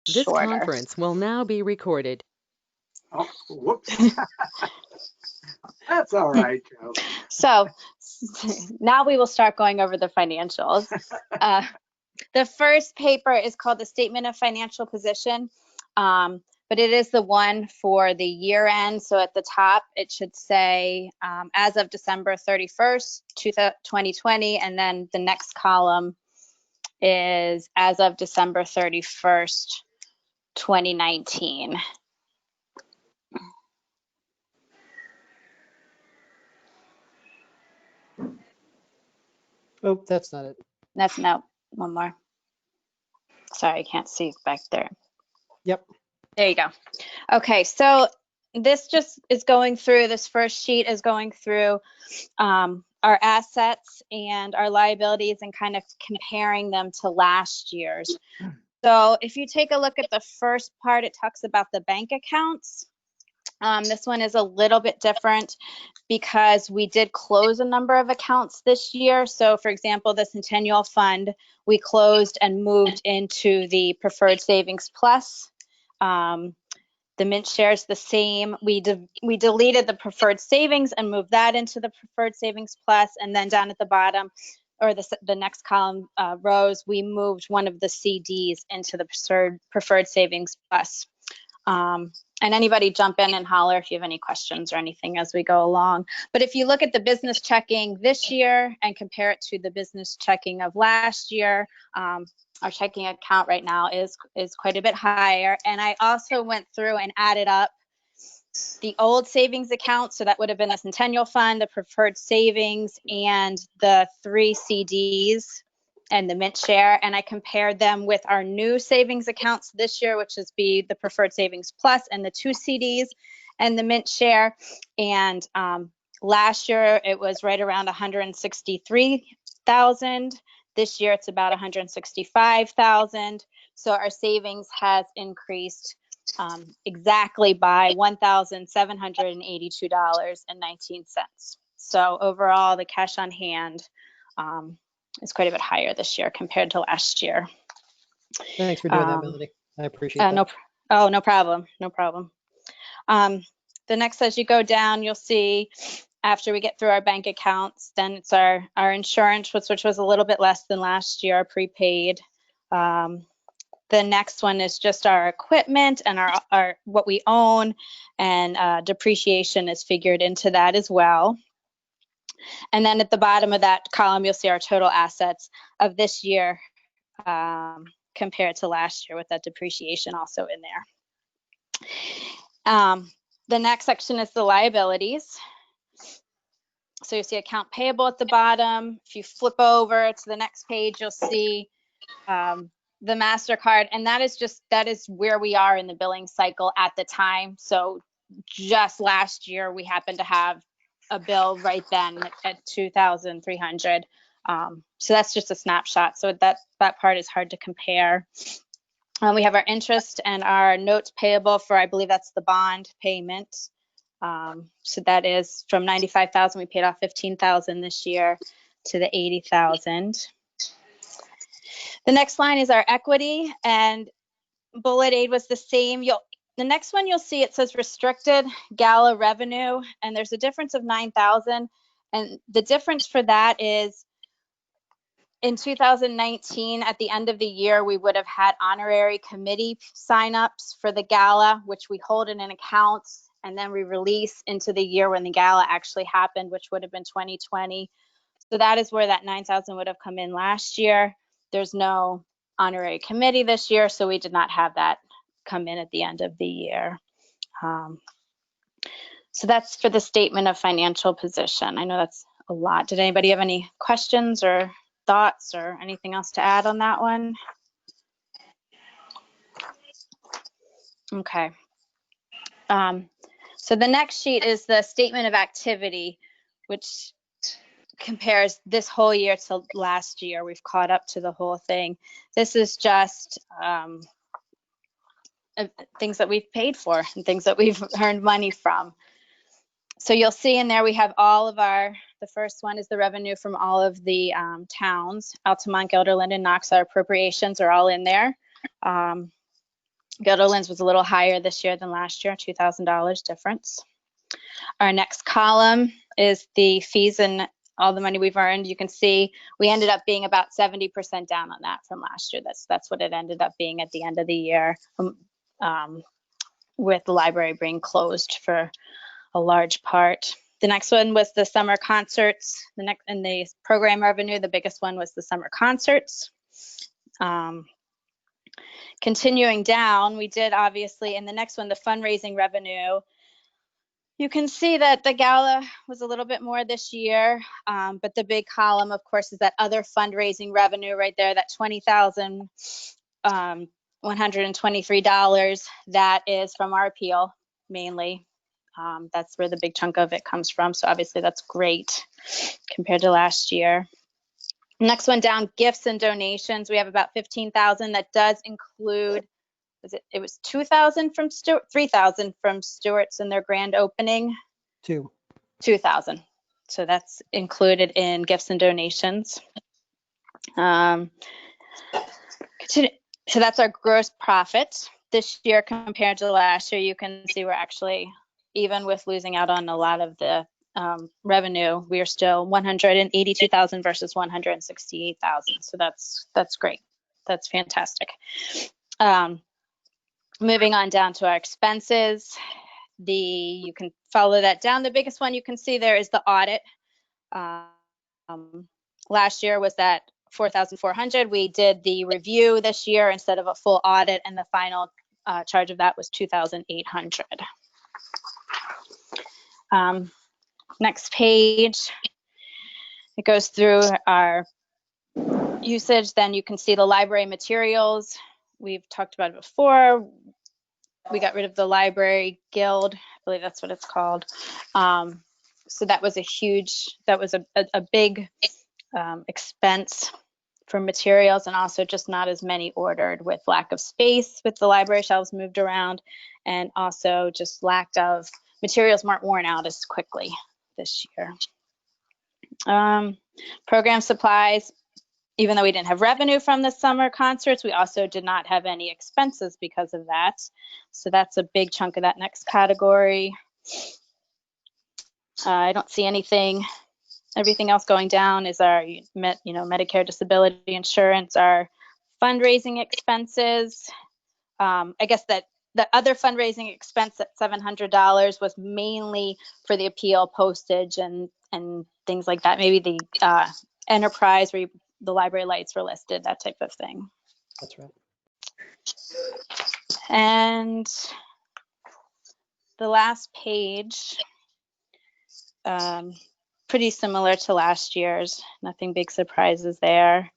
This shorter. conference will now be recorded. Oh, whoops. That's all right, Joe. So now we will start going over the financials. The first paper is called the Statement of Financial Position, but it is the one for the year end. So at the top, it should say as of December 31st, 2020, and then the next column is as of December 31st, 2019. Oh, that's not it. That's no, one more. Sorry, I can't see back there. Yep. There you go. Okay, so this just is going through, this first sheet is going through our assets and our liabilities and kind of comparing them to last year's. So if you take a look at the first part, it talks about the bank accounts. This one is a little bit different because we did close a number of accounts this year. So for example, the Centennial Fund, we closed and moved into the Preferred Savings Plus. The Mint shares the same. We deleted the Preferred Savings and moved that into the Preferred Savings Plus. And then down at the bottom, or the next column rows, we moved one of the CDs into the Preferred Savings Plus. And anybody jump in and holler if you have any questions or anything as we go along. But if you look at the business checking this year and compare it to the business checking of last year, our checking account right now is quite a bit higher. And I also went through and added up the old savings account. So that would have been the Centennial Fund, the Preferred Savings, and the 3 CDs and the Mint share, and I compared them with our new savings accounts this year, which is the Preferred Savings Plus and the 2 CDs and the Mint share. And last year it was right around 163,000. This year it's about 165,000. So our savings has increased exactly by $1,782.19. So overall, the cash on hand is quite a bit higher this year compared to last year. Thanks for doing that, Melody. I appreciate that. No problem. No problem. The next, as you go down, you'll see after we get through our bank accounts, then it's our insurance, which was a little bit less than last year, prepaid. The next one is just our equipment and our what we own, and depreciation is figured into that as well. And then at the bottom of that column, you'll see our total assets of this year compared to last year with that depreciation also in there. The next section is the liabilities. So you see account payable at the bottom. If you flip over to the next page, you'll see the Mastercard, and that is where we are in the billing cycle at the time. So just last year, we happened to have a bill right then at $2,300. So that's just a snapshot. So that part is hard to compare. We have our interest and our notes payable for, I believe that's the bond payment. So that is from $95,000. We paid off $15,000 this year to the $80,000. The next line is our equity, and bullet aid was the same. The next one you'll see, it says restricted Gala revenue, and there's a difference of $9,000. And the difference for that is in 2019, at the end of the year, we would have had honorary committee signups for the Gala, which we hold in an account, and then we release into the year when the Gala actually happened, which would have been 2020. So that is where that $9,000 would have come in last year. There's no honorary committee this year, so we did not have that come in at the end of the year. So that's for the statement of financial position. I know that's a lot. Did anybody have any questions or thoughts or anything else to add on that one? Okay. So the next sheet is the statement of activity, which compares this whole year to last year. We've caught up to the whole thing. This is just things that we've paid for and things that we've earned money from. So you'll see in there we have all of the first one is the revenue from all of the towns. Altamont, Guilderland, and Knox, our appropriations are all in there. Gilderland's was a little higher this year than last year, $2,000 difference. Our next column is the fees and all the money we've earned. You can see we ended up being about 70% down on that from last year. That's what it ended up being at the end of the year, with the library being closed for a large part. The next one was the summer concerts. And the program revenue, the biggest one was the summer concerts. Continuing down, we did obviously, in the next one, the fundraising revenue. You can see that the Gala was a little bit more this year, but the big column, of course, is that other fundraising revenue right there, that $20,123. That is from our appeal, mainly. That's where the big chunk of it comes from. So obviously that's great compared to last year. Next one down, gifts and donations. We have about 15,000. That does include, it was 2,000 from Stewart, 3,000 from Stewart's in their grand opening. 2,000. So that's included in gifts and donations. So that's our gross profit this year compared to last year. You can see we're actually, even with losing out on a lot of the revenue, we are still 182,000 versus 168,000. So that's great. That's fantastic. Moving on down to our expenses, you can follow that down. The biggest one you can see there is the audit. Last year was that 4,400. We did the review this year instead of a full audit, and the final charge of that was 2,800. Next page, it goes through our usage. Then you can see the library materials. We've talked about it before. We got rid of the library guild. I believe that's what it's called. So that was a big expense for materials, and also just not as many ordered with lack of space with the library shelves moved around, and also just lack of materials weren't worn out as quickly this year. Program supplies, even though we didn't have revenue from the summer concerts, we also did not have any expenses because of that. So that's a big chunk of that next category. I don't see anything. Everything else going down is our Medicare disability insurance, our fundraising expenses. I guess that the other fundraising expense at $700 was mainly for the appeal, postage, and things like that. Maybe the enterprise where the library lights were listed, that type of thing. That's right. And the last page, pretty similar to last year's. Nothing big surprises there.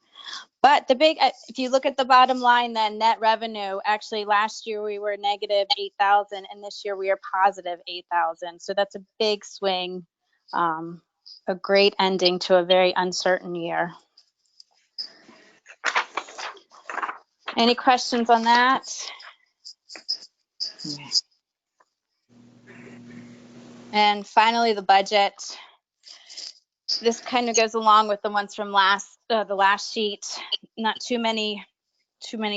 But the big, if you look at the bottom line, then net revenue, actually last year we were negative 8,000, and this year we are positive 8,000. So that's a big swing, a great ending to a very uncertain year. Any questions on that? And finally, the budget. This kind of goes along with the ones from the last sheet. Not too many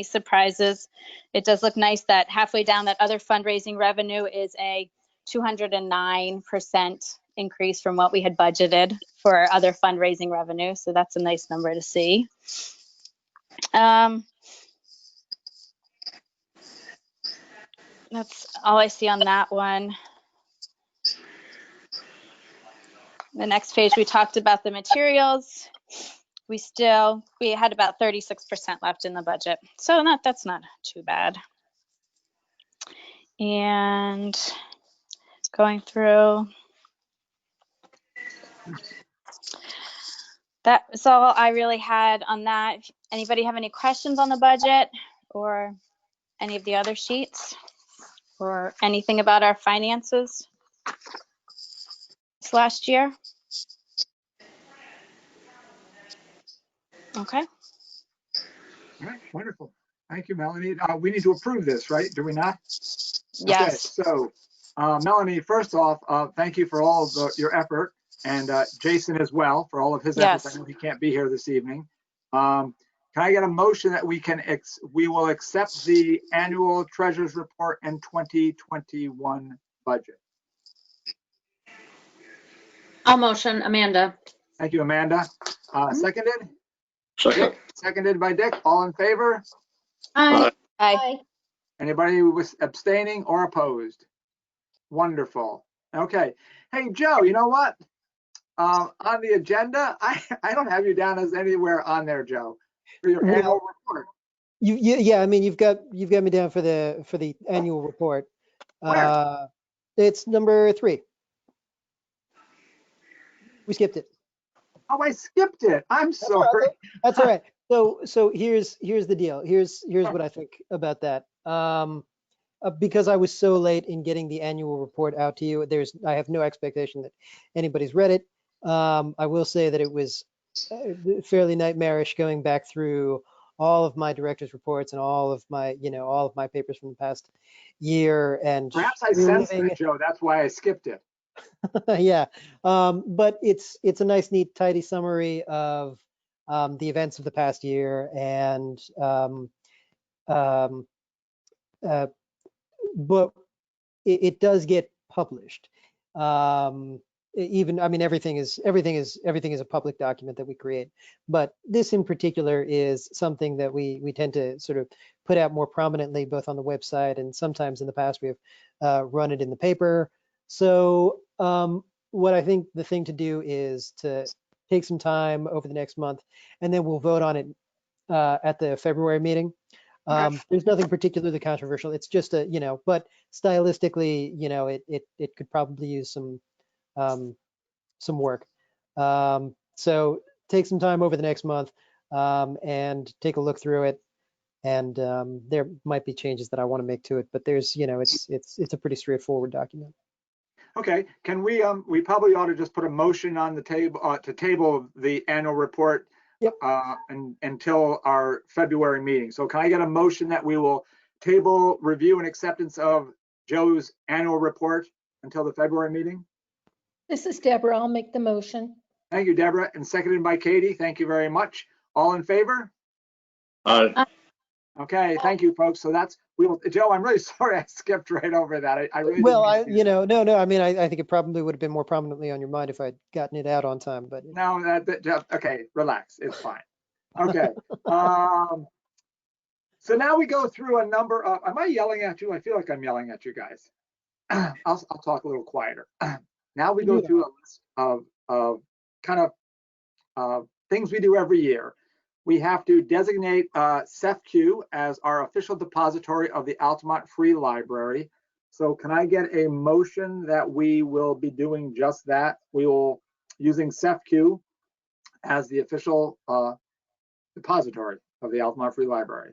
surprises. It does look nice that halfway down, that other fundraising revenue is a 209% increase from what we had budgeted for our other fundraising revenue. So that's a nice number to see. That's all I see on that one. The next page, we talked about the materials. We had about 36% left in the budget. So that's not too bad. And going through, that's all I really had on that. Anybody have any questions on the budget or any of the other sheets or anything about our finances this last year? Okay. All right, wonderful. Thank you, Melanie. We need to approve this, right? Do we not? Yes. Okay, so Melanie, first off, thank you for all of your effort, and Jason as well for all of his efforts. Yes. I know he can't be here this evening. Kind Can I get a motion that we will accept the annual treasurer's report and 2021 budget? I'll motion, Amanda. Thank you, Amanda. Seconded? Second. Dick, seconded by Dick. All in favor? Aye. Aye. Anybody who was abstaining or opposed? Wonderful. Okay. Hey, Joe, you know what? On the agenda, I don't have you down as anywhere on there, Joe, for your annual report. Yeah, I mean, you've got me down for the annual report. Where? It's number 3. We skipped it. Oh, I skipped it. I'm sorry. That's all right. So here's the deal. Here's what I think about that. Because I was so late in getting the annual report out to you, I have no expectation that anybody's read it. I will say that it was fairly nightmarish going back through all of my director's reports and all of my papers from the past year. And Perhaps I sensed it, Joe. That's why I skipped it. yeah, but it's a nice, neat, tidy summary of the events of the past year, and but it does get published. I mean, everything is a public document that we create, but this in particular is something that we tend to sort of put out more prominently, both on the website and sometimes in the past we have run it in the paper. So what I think the thing to do is to take some time over the next month, and then we'll vote on it at the February meeting. There's nothing particularly controversial. It's just but stylistically, it could probably use some work. So take some time over the next month and take a look through it. And there might be changes that I want to make to it, but there's, it's a pretty straightforward document. Okay, can we probably ought to just put a motion on the table to table the annual report. Yep. Until our February meeting. So can I get a motion that we will table review and acceptance of Joe's annual report until the February meeting? This is Deborah. I'll make the motion. Thank you, Deborah, and seconded by Katie. Thank you very much. All in favor? Aye. Okay, thank you, folks. So Joe, I'm really sorry I skipped right over that. I really no. I mean, I think it probably would have been more prominently on your mind if I'd gotten it out on time, but no, okay, relax, it's fine. Okay. So now we go through a number of, am I yelling at you? I feel like I'm yelling at you guys. I'll talk a little quieter. Now we go through a list of kind of things we do every year. We have to designate SEFCU as our official depository of the Altamont Free Library. So can I get a motion that we will be doing just that? We will using SEFCU as the official depository of the Altamont Free Library.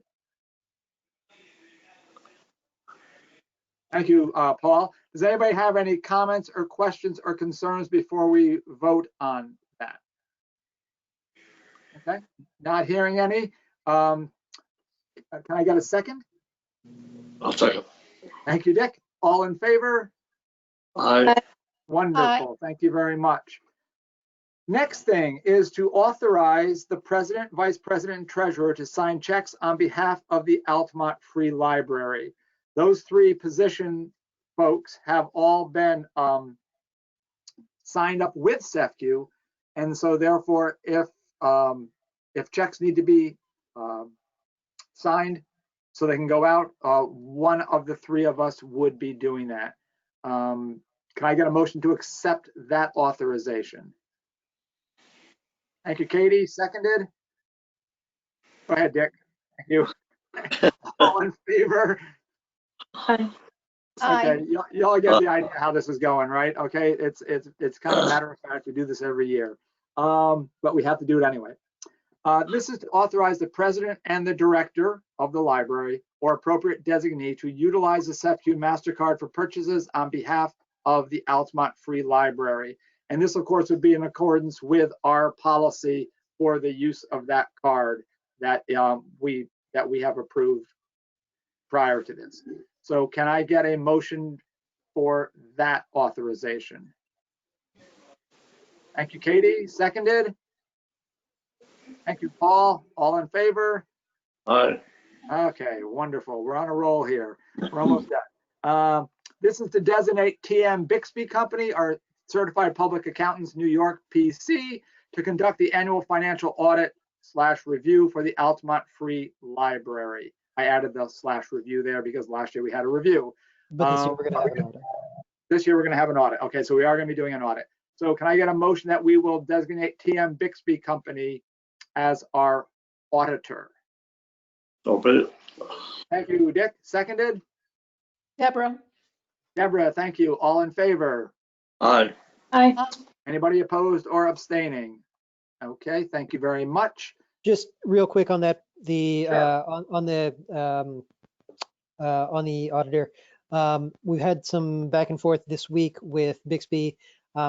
Thank you, Paul. Does anybody have any comments or questions or concerns before we vote on that? Okay, not hearing any. Can I get a second? I'll second. Thank you, Dick. All in favor? Aye. Wonderful. Thank you very much. Next thing is to authorize the president, vice president, and treasurer to sign checks on behalf of the Altamont Free Library. Those 3 position folks have all been signed up with SEFCU, and so therefore, if checks need to be signed so they can go out, one of the 3 of us would be doing that. Can I get a motion to accept that authorization? Thank you, Katie. Seconded. Go ahead, Dick. Thank you. All in favor? Aye. Okay, y'all get the idea how this is going, right? Okay, it's kind of matter of fact. We do this every year, but we have to do it anyway. This is to authorize the president and the director of the library or appropriate designee to utilize the SEFCU Mastercard for purchases on behalf of the Altamont Free Library. And this, of course, would be in accordance with our policy for the use of that card that we have approved prior to this. So can I get a motion for that authorization? Thank you, Katie. Seconded. Thank you, Paul. All in favor? Aye. Okay, wonderful. We're on a roll here. We're almost done. This is the Designate T.M. Byxbee Company, our certified public accountants, New York, PC, to conduct the annual financial audit / review for the Altamont Free Library. I added the / review there because last year we had a review. But this year we're going to have an audit. This year we're going to have an audit. Okay, so we are going to be doing an audit. So can I get a motion that we will designate T.M. Byxbee Company as our auditor? So be it. Thank you, Dick. Seconded? Deborah. Deborah, thank you. All in favor? Aye. Aye. Anybody opposed or abstaining? Okay, thank you very much. Just real quick on that, Sure. on the auditor, we've had some back and forth this week with Byxbee.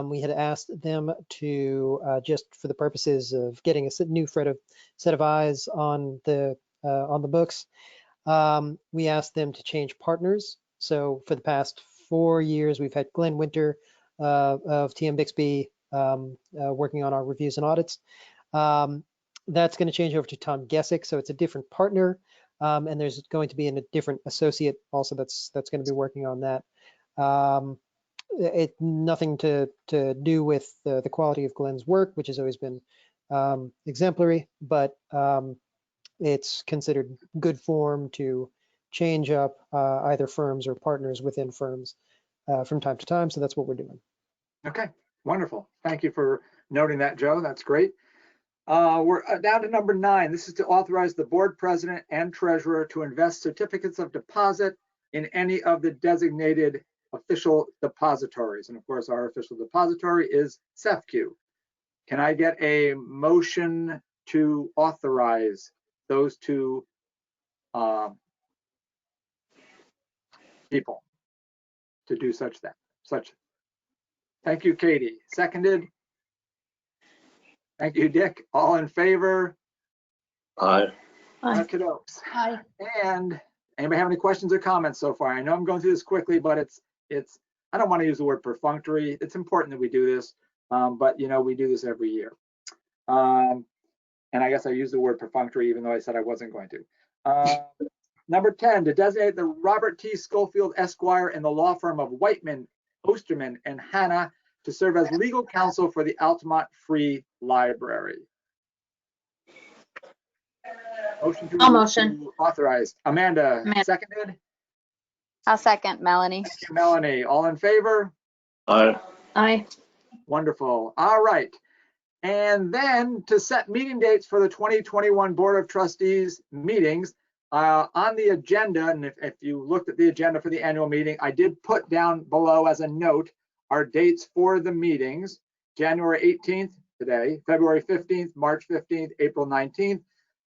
We had asked them to just for the purposes of getting a new set of eyes on the books. We asked them to change partners. So for the past 4 years, we've had Glenn Winter of TM Byxbee working on our reviews and audits. That's going to change over to Tom Gessick, so it's a different partner, and there's going to be a different associate also that's going to be working on that. Nothing to do with the quality of Glenn's work, which has always been exemplary, but it's considered good form to change up either firms or partners within firms from time to time, so that's what we're doing. Okay, wonderful. Thank you for noting that, Joe. That's great. We're down to number 9. This is to authorize the board president and treasurer to invest certificates of deposit in any of the designated official depositories. And of course, our official depository is SEFCU. Can I get a motion to authorize those two people to do such? Thank you, Katie. Seconded. Thank you, Dick. All in favor? Aye. Aye. Okey-dokes. Aye. And anybody have any questions or comments so far? I know I'm going through this quickly, but it's I don't want to use the word perfunctory. It's important that we do this, but you know, we do this every year. And I guess I used the word perfunctory even though I said I wasn't going to. Number 10, to designate the Robert T. Schofield Esquire and the law firm of Whiteman, Osterman, and Hanna to serve as legal counsel for the Altamont Free Library. Motion to I'll motion. to authorize. Amanda, Amanda. seconded. I'll second, Melanie. Thank you, Melanie. All in favor? Aye. Aye. Wonderful. All right. And then to set meeting dates for the 2021 Board of Trustees meetings, on the agenda, and if you looked at the agenda for the annual meeting, I did put down below as a note our dates for the meetings: January 18th, today, February 15th, March 15th, April 19th,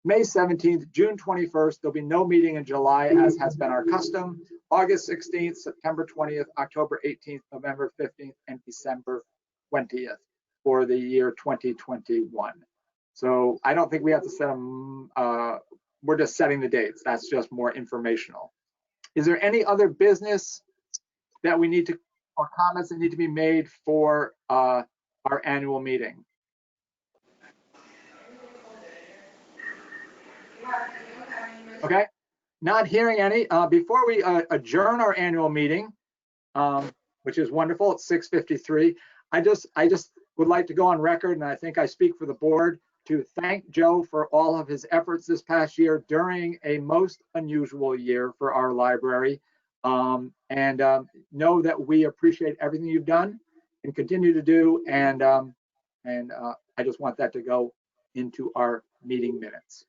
May 17th, June 21st. There'll be no meeting in July, as has been our custom. August 16th, September 20th, October 18th, November 15th, and December 20th for the year 2021. So I don't think we have to set them. We're just setting the dates. That's just more informational. Is there any other business that we need to, or comments that need to be made for our annual meeting? Okay, not hearing any. Before we adjourn our annual meeting, which is wonderful, it's 6:53, I just would like to go on record, and I think I speak for the board, to thank Joe for all of his efforts this past year during a most unusual year for our library. And know that we appreciate everything you've done and continue to do. And I just want that to go into our meeting minutes.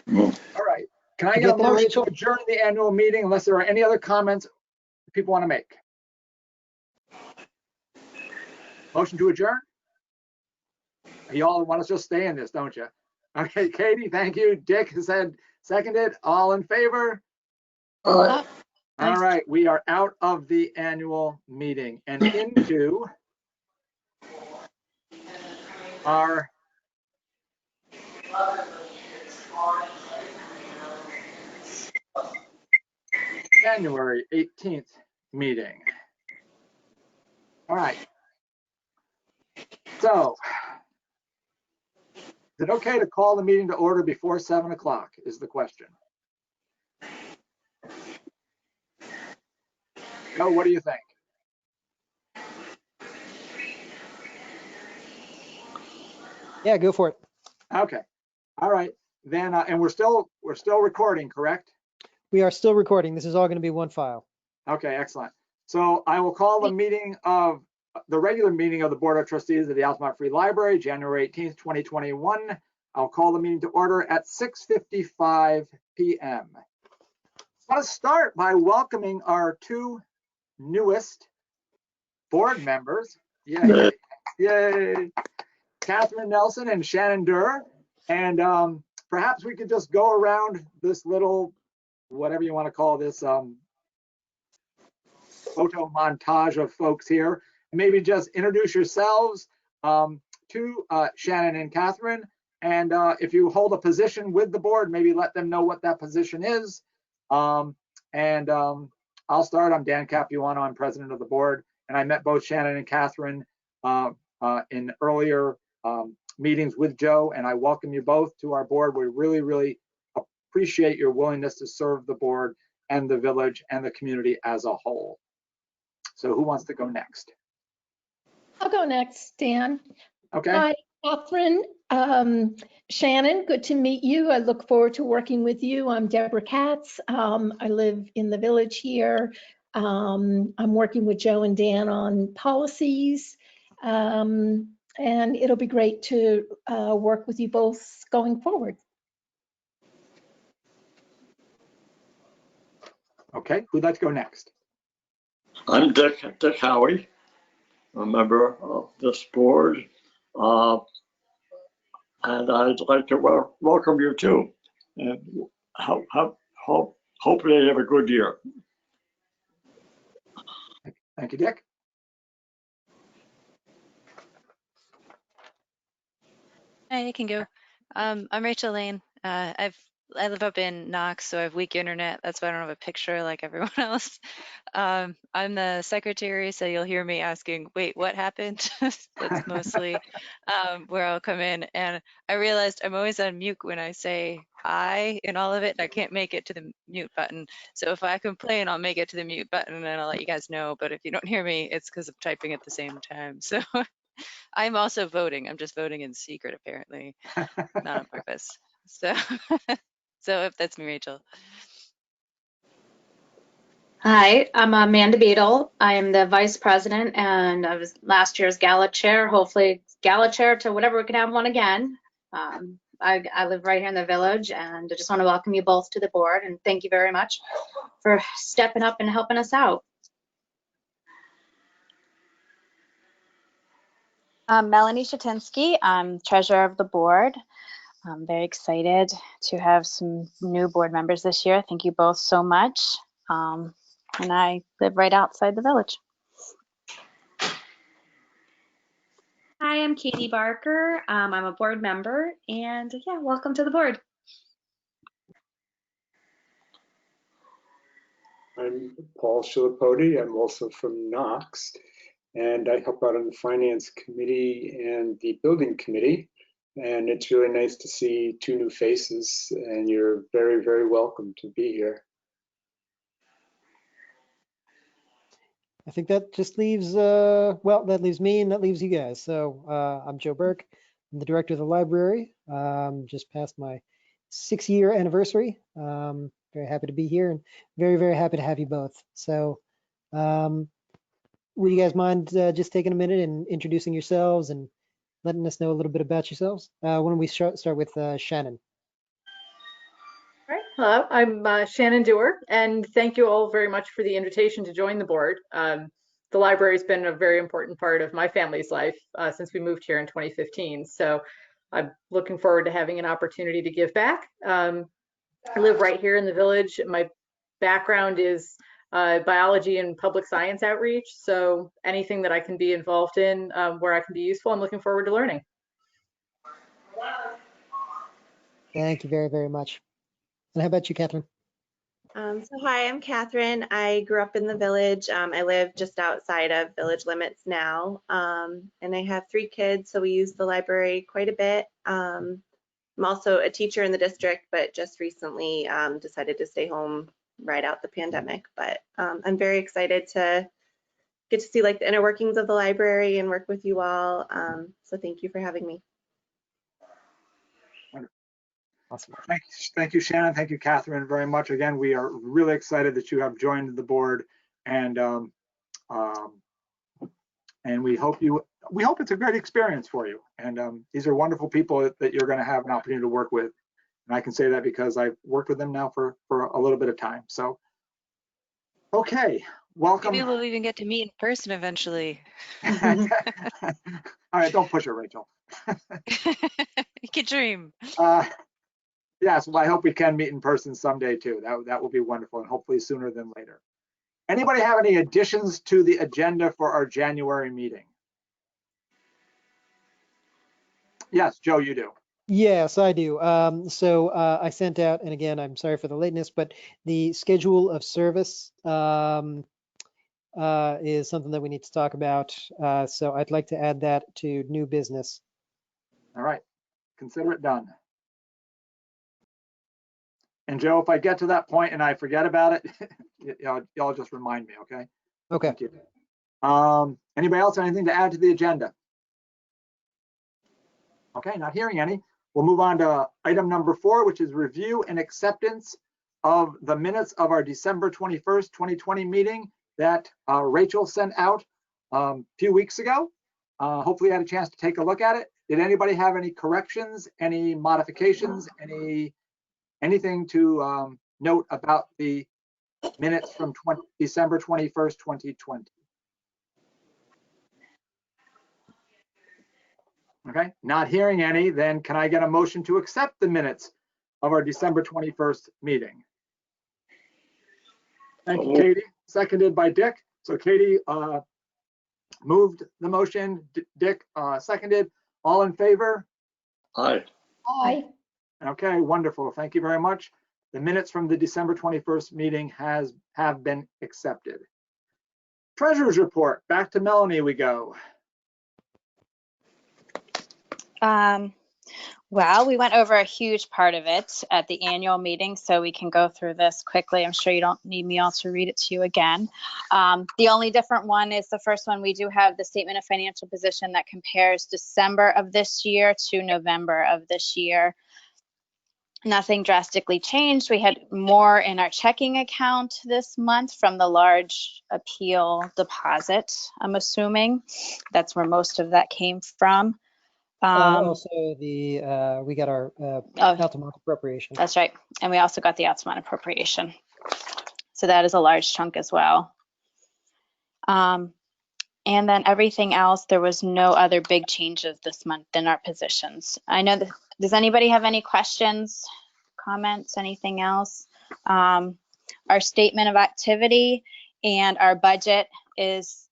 All right. Can I get a motion to adjourn the annual meeting unless there are any other comments people want to make? Motion to adjourn? You all want us to just stay in this, don't you? Okay, Katie, thank you. Dick has said seconded. All in favor? Aye. All right, we are out of the annual meeting and into our January 18th meeting. All right. So it okay to call the meeting to order before 7 o'clock is the question. Joe, what do you think? Yeah, go for it. Okay. All right. Then, and we're still recording, correct? We are still recording. This is all going to be one file. Okay, excellent. So I will call the regular meeting of the Board of Trustees of the Altamont Free Library, January 18th, 2021. I'll call the meeting to order at 6:55 p.m. I want to start by welcoming our two newest board members. Yay. Yay. Catherine Nelson and Shannon Durr. And perhaps we could just go around this little, whatever you want to call this, photo montage of folks here. Maybe just introduce yourselves to Shannon and Catherine. And if you hold a position with the board, maybe let them know what that position is. I'll start. I'm Dan Capuano. I'm president of the board. And I met both Shannon and Catherine in earlier meetings with Joe. And I welcome you both to our board. We really, really appreciate your willingness to serve the board and the village and the community as a whole. So who wants to go next? I'll go next, Dan. Okay. Hi, Catherine. Shannon, good to meet you. I look forward to working with you. I'm Deborah Katz. I live in the village here. I'm working with Joe and Dan on policies. And it'll be great to work with you both going forward. Okay, who'd like to go next? I'm Dick Howie, a member of this board, and I'd like to welcome you too, and hopefully you have a good year. Thank you, Dick. Hi, I can go. I'm Rachel Lane. I live up in Knox, so I have weak internet. That's why I don't have a picture like everyone else. I'm the secretary, so you'll hear me asking, wait, what happened? That's mostly where I'll come in. And I realized I'm always on mute when I say I in all of it, and I can't make it to the mute button. So if I complain, I'll make it to the mute button and I'll let you guys know. But if you don't hear me, it's because I'm typing at the same time. So I'm also voting. I'm just voting in secret, apparently, not on purpose. So, so if that's me, Rachel. Hi, I'm Amanda Beadle. I am the vice president and I was last year's Gala chair, hopefully Gala chair to whatever we can have one again. I live right here in the village and I just want to welcome you both to the board and thank you very much for stepping up and helping us out. Melanie Shatinsky, I'm treasurer of the board. I'm very excited to have some new board members this year. Thank you both so much. And I live right outside the village. Hi, I'm Katie Barker. I'm a board member and yeah, welcome to the board. I'm Paul Shilapoti. I'm also from Knox and I help out on the finance committee and the building committee. And it's really nice to see two new faces and you're very, very welcome to be here. I think that just leaves, well, that leaves me and that leaves you guys. So I'm Joe Burke. I'm the director of the library. Just passed my 6-year anniversary. Very happy to be here and very, very happy to have you both. So would you guys mind just taking a minute and introducing yourselves and letting us know a little bit about yourselves? Why don't we start with Shannon? All right. Hello, I'm Shannon Dewar, and thank you all very much for the invitation to join the board. The library has been a very important part of my family's life since we moved here in 2015. So I'm looking forward to having an opportunity to give back. I live right here in the village. My background is biology and public science outreach. So anything that I can be involved in where I can be useful, I'm looking forward to learning. Thank you very, very much. And how about you, Catherine? So hi, I'm Catherine. I grew up in the village. I live just outside of village limits now. And I have 3 kids, so we use the library quite a bit. I'm also a teacher in the district, but just recently decided to stay home right out the pandemic. But I'm very excited to get to see like the inner workings of the library and work with you all. So thank you for having me. Awesome. Thank you, Shannon. Thank you, Catherine, very much. Again, we are really excited that you have joined the board, and we hope it's a great experience for you. And these are wonderful people that you're going to have an opportunity to work with. And I can say that because I've worked with them now for a little bit of time. So, okay, welcome. Maybe we'll even get to meet in person eventually. All right, don't push it, Rachel. You can dream. Yes, well, I hope we can meet in person someday too. That will be wonderful, and hopefully sooner than later. Anybody have any additions to the agenda for our January meeting? Yes, Joe, you do. Yes, I do. So I sent out, and again, I'm sorry for the lateness, but the schedule of service is something that we need to talk about. So I'd like to add that to new business. All right, consider it done. And Joe, if I get to that point and I forget about it, y'all just remind me, okay? Okay. Thank you. Anybody else have anything to add to the agenda? Okay, not hearing any. We'll move on to item number 4, which is review and acceptance of the minutes of our December 21st, 2020 meeting that Rachel sent out a few weeks ago. Hopefully you had a chance to take a look at it. Did anybody have any corrections, any modifications, anything to note about the minutes from December 21st, 2020? Okay, not hearing any, then can I get a motion to accept the minutes of our December 21st meeting? Thank you, Katie. Seconded by Dick. So Katie moved the motion, Dick seconded. All in favor? Aye. Aye. Okay, wonderful. Thank you very much. The minutes from the December 21st meeting have been accepted. Treasurer's report. Back to Melanie we go. Well, we went over a huge part of it at the annual meeting, so we can go through this quickly. I'm sure you don't need me all to read it to you again. The only different one is the first one. We do have the statement of financial position that compares December of this year to November of this year. Nothing drastically changed. We had more in our checking account this month from the large appeal deposit, I'm assuming. That's where most of that came from. Also, we got our Altamont appropriation. That's right. And we also got the Altamont appropriation. So that is a large chunk as well. And then everything else, there was no other big changes this month in our positions. I know that, does anybody have any questions, comments, anything else? Our statement of activity and our budget is,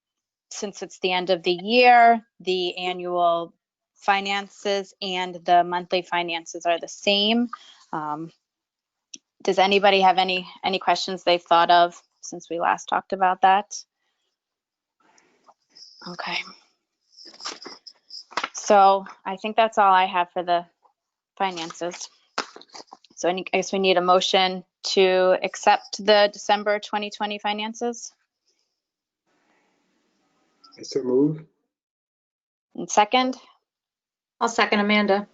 since it's the end of the year, the annual finances and the monthly finances are the same. Does anybody have any questions they've thought of since we last talked about that? Okay. So I think that's all I have for the finances. So I guess we need a motion to accept the December 2020 finances. I so move. And second? I'll second Amanda.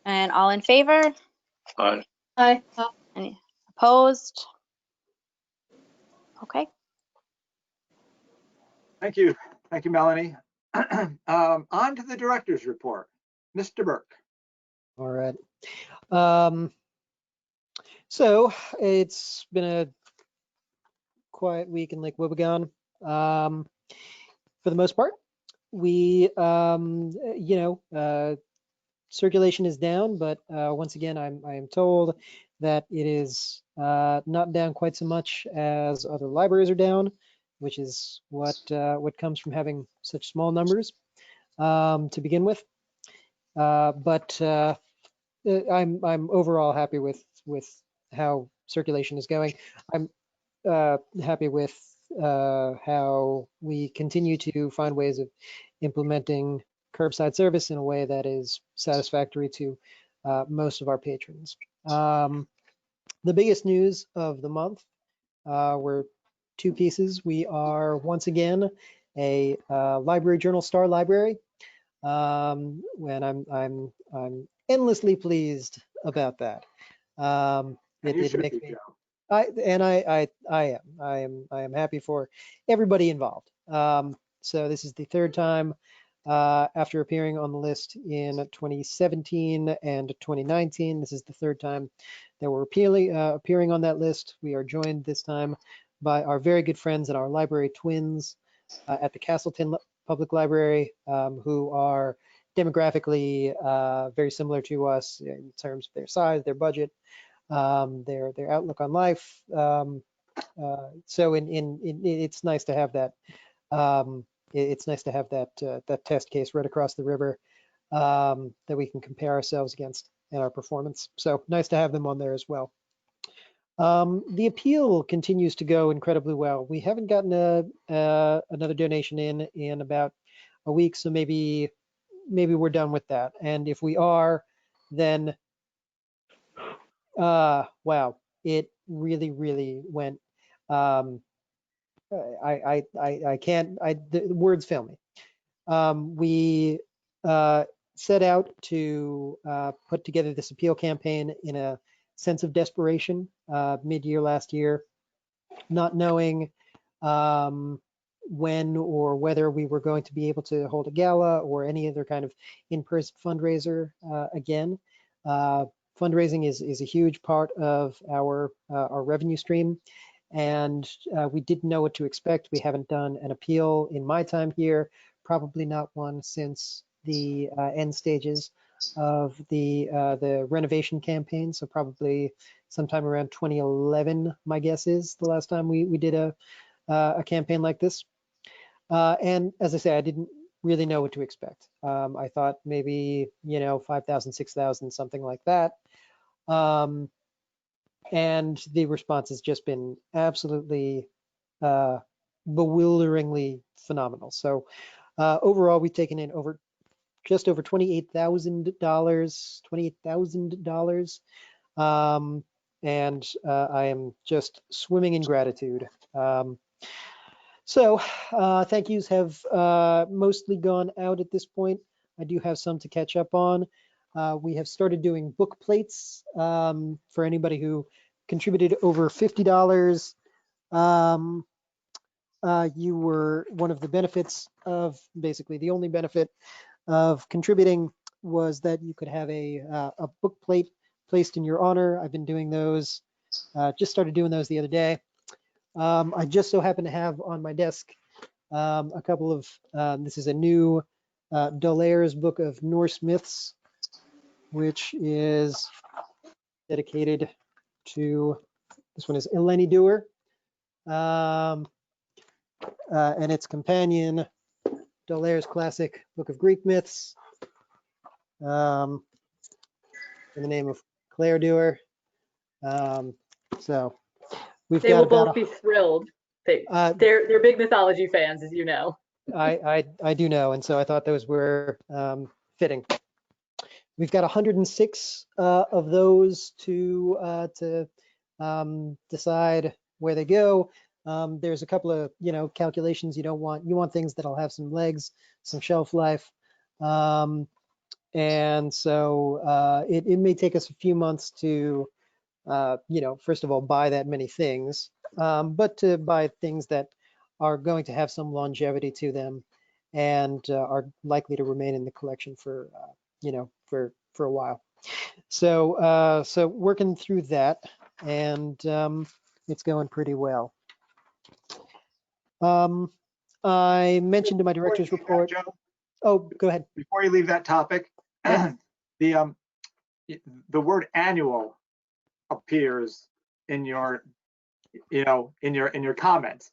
And all in favor? Aye. Aye. Any opposed? Okay. Thank you. Thank you, Melanie. On to the director's report. Mr. Burke. All right. So it's been a quiet week in Lake Wobegon. For the most part, we, circulation is down, but once again, I am told that it is not down quite so much as other libraries are down, which is what comes from having such small numbers to begin with. But I'm overall happy with how circulation is going. I'm happy with how we continue to find ways of implementing curbside service in a way that is satisfactory to most of our patrons. The biggest news of the month were two pieces. We are once again a library journal star library, and I'm endlessly pleased about that. It makes me. I am happy for everybody involved. So this is the third time after appearing on the list in 2017 and 2019. This is the third time that we're appearing on that list. We are joined this time by our very good friends and our library twins at the Castleton Public Library, who are demographically very similar to us in terms of their size, their budget, their outlook on life. So it's nice to have that. It's nice to have that test case right across the river that we can compare ourselves against in our performance. So nice to have them on there as well. The appeal continues to go incredibly well. We haven't gotten another donation in about a week, so maybe we're done with that. And if we are, then wow, it really went. I can't. The words fail me. We set out to put together this appeal campaign in a sense of desperation mid-year last year, not knowing when or whether we were going to be able to hold a gala or any other kind of in-person fundraiser again. Fundraising is a huge part of our revenue stream, and we didn't know what to expect. We haven't done an appeal in my time here, probably not one since the end stages of the renovation campaign. So probably sometime around 2011, my guess is the last time we did a campaign like this. And as I say, I didn't really know what to expect. I thought maybe, 5,000, 6,000, something like that. And the response has just been absolutely bewilderingly phenomenal. So overall, we've taken in just over $28,000, and I am just swimming in gratitude. So thank yous have mostly gone out at this point. I do have some to catch up on. We have started doing book plates for anybody who contributed over $50. You were one of the benefits of, basically the only benefit of contributing was that you could have a book plate placed in your honor. I've been doing those, just started doing those the other day. I just so happen to have on my desk a couple of, this is a new Dolaire's Book of Norse Myths, which is dedicated to, this one is Eleni Dewar, and its companion, Dolaire's Classic Book of Greek Myths, in the name of Claire Dewar. So we've they got will about both be thrilled. They're big mythology fans, as you know. I do know, and so I thought those were fitting. We've got 106 of those to decide where they go. There's a couple of calculations you don't want. You want things that'll have some legs, some shelf life, and so it may take us a few months to first of all buy that many things, but to buy things that are going to have some longevity to them and are likely to remain in the collection for for a while. So working through that, and it's going pretty well. I mentioned in my director's report. Oh, go ahead. Before you leave that topic, yeah. the word annual appears in your in your comments.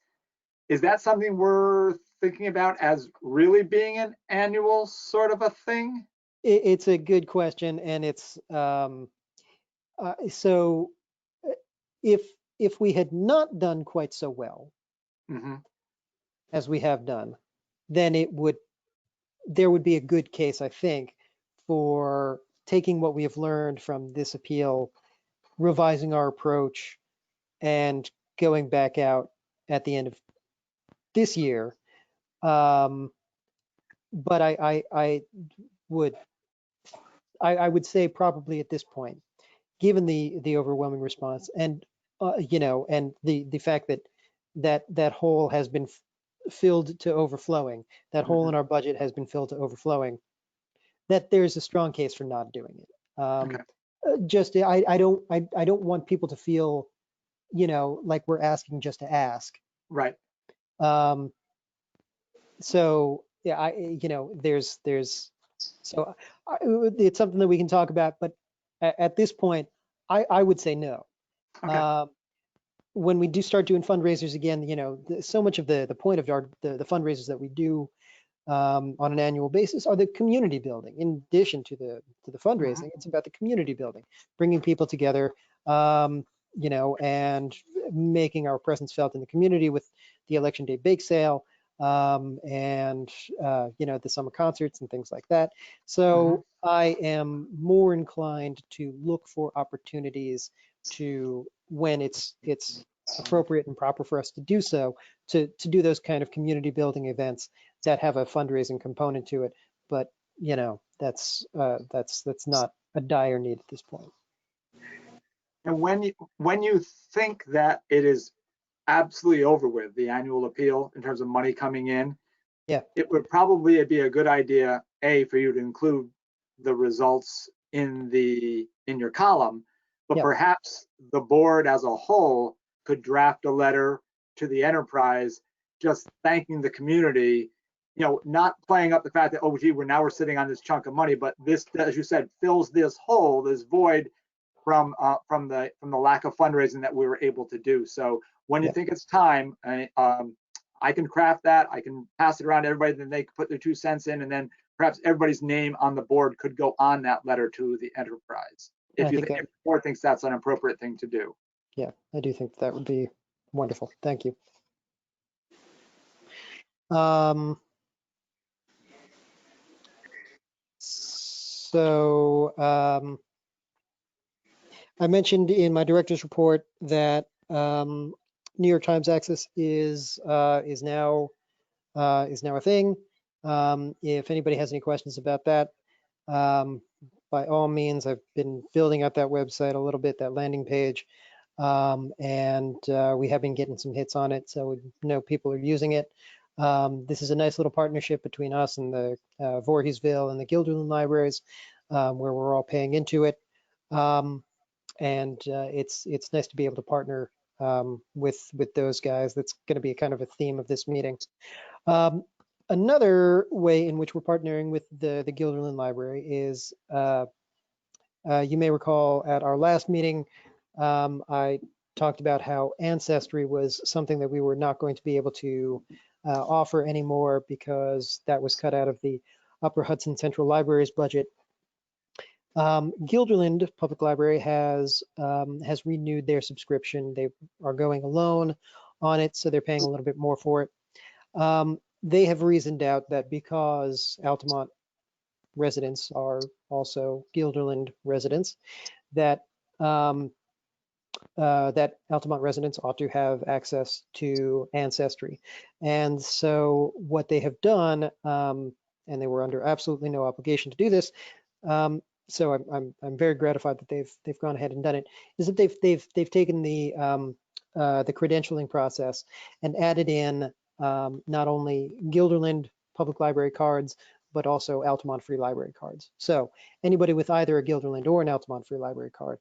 Is that something we're thinking about as really being an annual sort of a thing? It's a good question, and it's so if we had not done quite so well as we have done, then there would be a good case, I think, for taking what we have learned from this appeal, revising our approach, and going back out at the end of this year. But I would say probably at this point, given the overwhelming response, and you know, and the fact that hole has been filled to overflowing, that hole in our budget has been filled to overflowing, that there's a strong case for not doing it. Okay. Just I don't want people to feel, you know, like we're asking just to ask. Right. So yeah, you know, there's so it's something that we can talk about, but at this point, I would say no. Okay. When we do start doing fundraisers again, you know, so much of the point of the fundraisers that we do on an annual basis are the community building. In addition to the fundraising, it's about the community building, bringing people together, you know, and making our presence felt in the community with the election day bake sale, and you know, the summer concerts and things like that. So I am more inclined to look for opportunities to, when it's appropriate and proper for us to do so, to do those kind of community building events that have a fundraising component to it. But you know, that's not a dire need at this point. And when you think that it is absolutely over with, the annual appeal in terms of money coming in, yeah, it would probably be a good idea, for you to include the results in your column, but perhaps the board as a whole could draft a letter to the enterprise just thanking the community, you know, not playing up the fact that, oh gee, we're sitting on this chunk of money, but this, as you said, fills this hole, this void from the lack of fundraising that we were able to do. So when you think it's time, I can craft that, I can pass it around to everybody, then they can put their 2 cents in, and then perhaps everybody's name on the board could go on that letter to the enterprise. If the board thinks that's an appropriate thing to do. Yeah, I do think that would be wonderful. Thank you. I mentioned in my director's report that New York Times access is now a thing. If anybody has any questions about that, by all means, I've been building out that website a little bit, that landing page, and we have been getting some hits on it, so we know people are using it. This is a nice little partnership between us and the Voorheesville and the Guilderland libraries, where we're all paying into it. And it's nice to be able to partner with those guys. That's going to be a kind of a theme of this meeting. Another way in which we're partnering with the Guilderland Library is, you may recall at our last meeting, I talked about how Ancestry was something that we were not going to be able to offer anymore because that was cut out of the Upper Hudson Central Library's budget. Guilderland Public Library has renewed their subscription. They are going alone on it, so they're paying a little bit more for it. They have reasoned out that because Altamont residents are also Guilderland residents, that that Altamont residents ought to have access to Ancestry. And so what they have done, and they were under absolutely no obligation to do this, so I'm very gratified that they've gone ahead and done it, is that they've taken the credentialing process and added in not only Guilderland Public Library cards, but also Altamont Free Library cards. So anybody with either a Guilderland or an Altamont Free Library card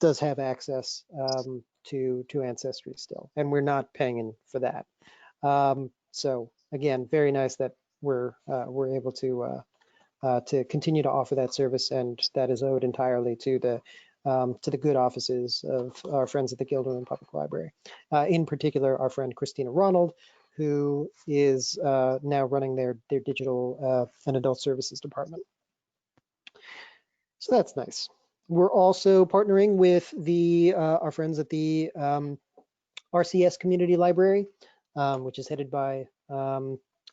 does have access to Ancestry still, and we're not paying in for that. So again, very nice that we're able to continue to offer that service, and that is owed entirely to the good offices of our friends at the Guilderland Public Library. In particular, our friend Christina Ronald, who is now running their digital and adult services department. So that's nice. We're also partnering with our friends at the RCS Community Library, which is headed by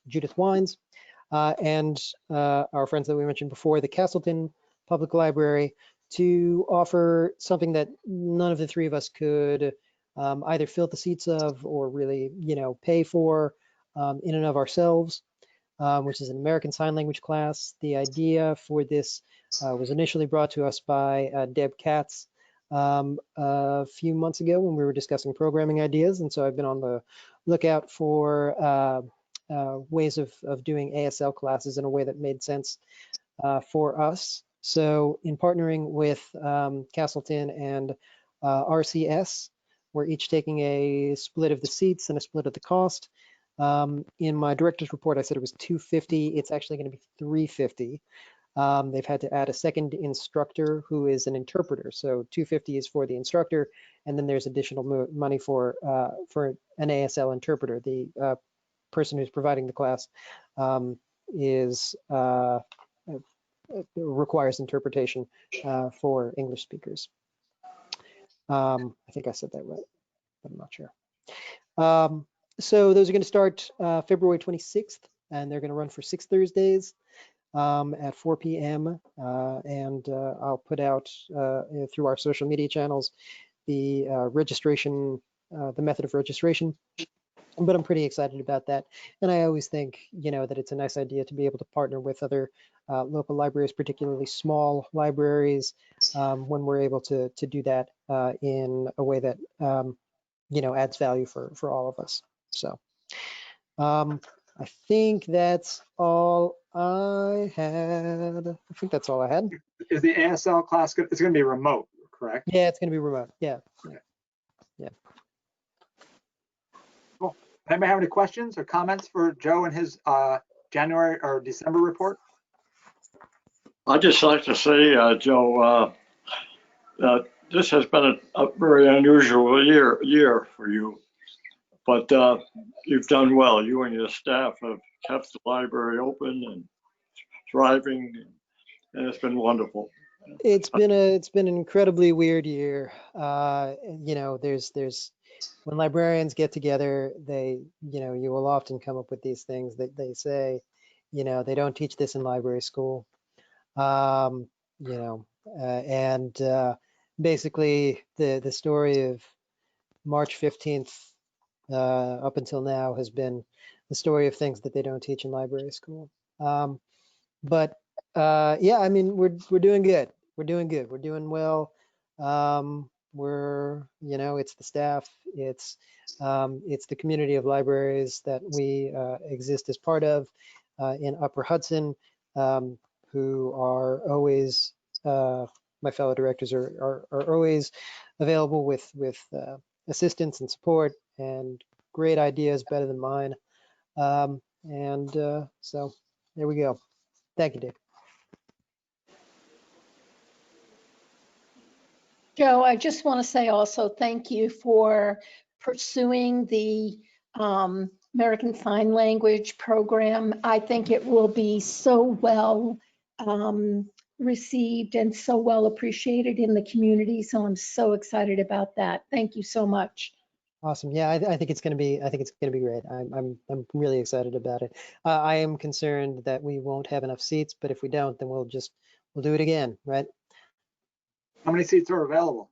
Judith Wines. and our friends that we mentioned before, the Castleton Public Library, to offer something that none of the three of us could either fill the seats of or really, pay for in and of ourselves, which is an American Sign Language class. The idea for this was initially brought to us by Deb Katz a few months ago when we were discussing programming ideas. And so I've been on the lookout for ways of doing ASL classes in a way that made sense for us. So in partnering with Castleton and RCS, we're each taking a split of the seats and a split of the cost. In my director's report, I said it was $250. It's actually going to be $350. They've had to add a second instructor who is an interpreter. So $250 is for the instructor, and then there's additional money for an ASL interpreter. The person who's providing the class requires interpretation for English speakers. I think I said that right, but I'm not sure. So those are going to start February 26th, and they're going to run for 6 Thursdays at 4 p.m. And I'll put out through our social media channels the registration, the method of registration. But I'm pretty excited about that. And I always think, that it's a nice idea to be able to partner with other local libraries, particularly small libraries, when we're able to do that in a way that, adds value for all of us. So I think that's all I had. I think that's all I had. Is the ASL class good? It's going to be remote, correct? Yeah, it's going to be remote. Yeah. Okay. Yeah. Cool. Anybody have any questions or comments for Joe and his January or December report? I'd just like to say, Joe, this has been a very unusual year for you, but you've done well. You and your staff have kept the library open and thriving, and it's been wonderful. It's been an incredibly weird year. There's when librarians get together, you will often come up with these things that they say, they don't teach this in library school. Basically the story of March 15th up until now has been the story of things that they don't teach in library school. But yeah, I mean, we're doing good. We're doing good. We're doing well. It's the staff, it's the community of libraries that we exist as part of in Upper Hudson, who are always, my fellow directors are always available with assistance and support and great ideas, better than mine. So there we go. Thank you, Dave. Joe, I just want to say also thank you for pursuing the American Sign Language program. I think it will be so well received and so well appreciated in the community. So I'm so excited about that. Thank you so much. Awesome. Yeah, I think it's going to be. I think it's going to be great. I'm really excited about it. I am concerned that we won't have enough seats, but if we don't, then we'll do it again, right? How many seats are available?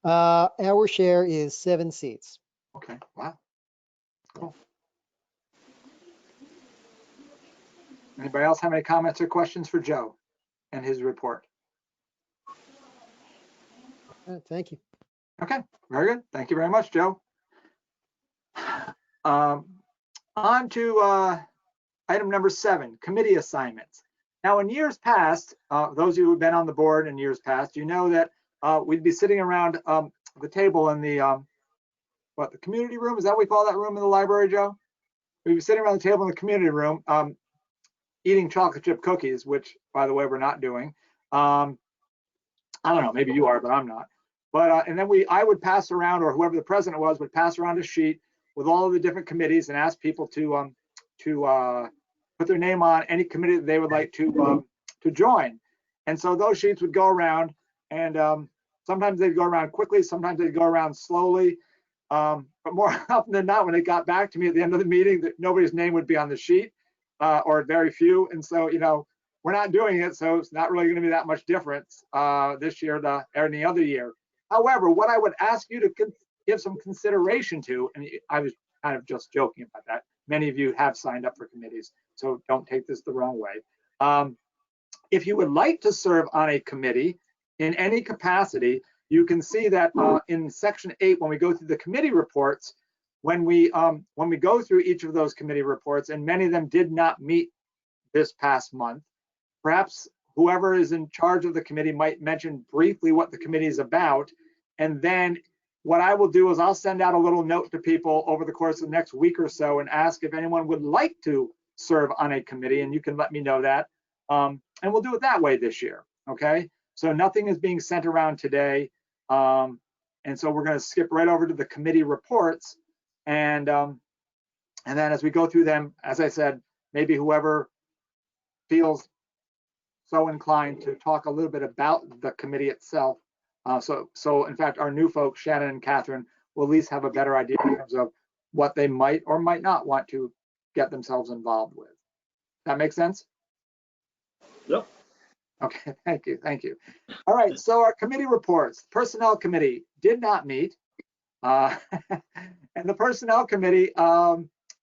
Our share is 7 seats. Okay. Wow. Cool. Anybody else have any comments or questions for Joe and his report? Thank you. Okay, very good. Thank you very much, Joe. On to item number 7, committee assignments. Now, in years past, those of you who've been on the board in years past, you know that we'd be sitting around the table in the the community room? Is that what we call that room in the library, Joe? We'd be sitting around the table in the community room, eating chocolate chip cookies, which, by the way, we're not doing. I don't know, maybe you are, but I'm not. But and then I would pass around, or whoever the president was would pass around a sheet with all of the different committees and ask people to put their name on any committee that they would like to join. And so those sheets would go around, and sometimes they'd go around quickly, sometimes they'd go around slowly. But more often than not, when it got back to me at the end of the meeting, that nobody's name would be on the sheet. or very few. And so, we're not doing it, so it's not really going to be that much difference this year than any other year. However, what I would ask you to give some consideration to, and I was kind of just joking about that. Many of you have signed up for committees, so don't take this the wrong way. If you would like to serve on a committee in any capacity, you can see that in section 8, when we go through the committee reports, when we go through each of those committee reports, and many of them did not meet this past month, perhaps whoever is in charge of the committee might mention briefly what the committee is about. And then what I will do is I'll send out a little note to people over the course of the next week or so and ask if anyone would like to serve on a committee, and you can let me know that. And we'll do it that way this year, okay? So nothing is being sent around today. And so we're going to skip right over to the committee reports. And then as we go through them, as I said, maybe whoever feels so inclined to talk a little bit about the committee itself. So in fact, our new folks, Shannon and Catherine, will at least have a better idea in terms of what they might or might not want to get themselves involved with. That make sense? Yep. Okay, thank you. All right, so our committee reports. Personnel committee did not meet. And the personnel committee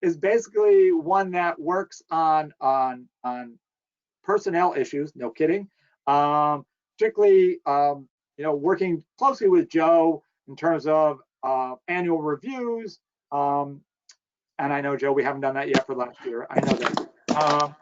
is basically one that works on personnel issues, no kidding. Particularly, working closely with Joe in terms of annual reviews. And I know, Joe, we haven't done that yet for last year. I know that.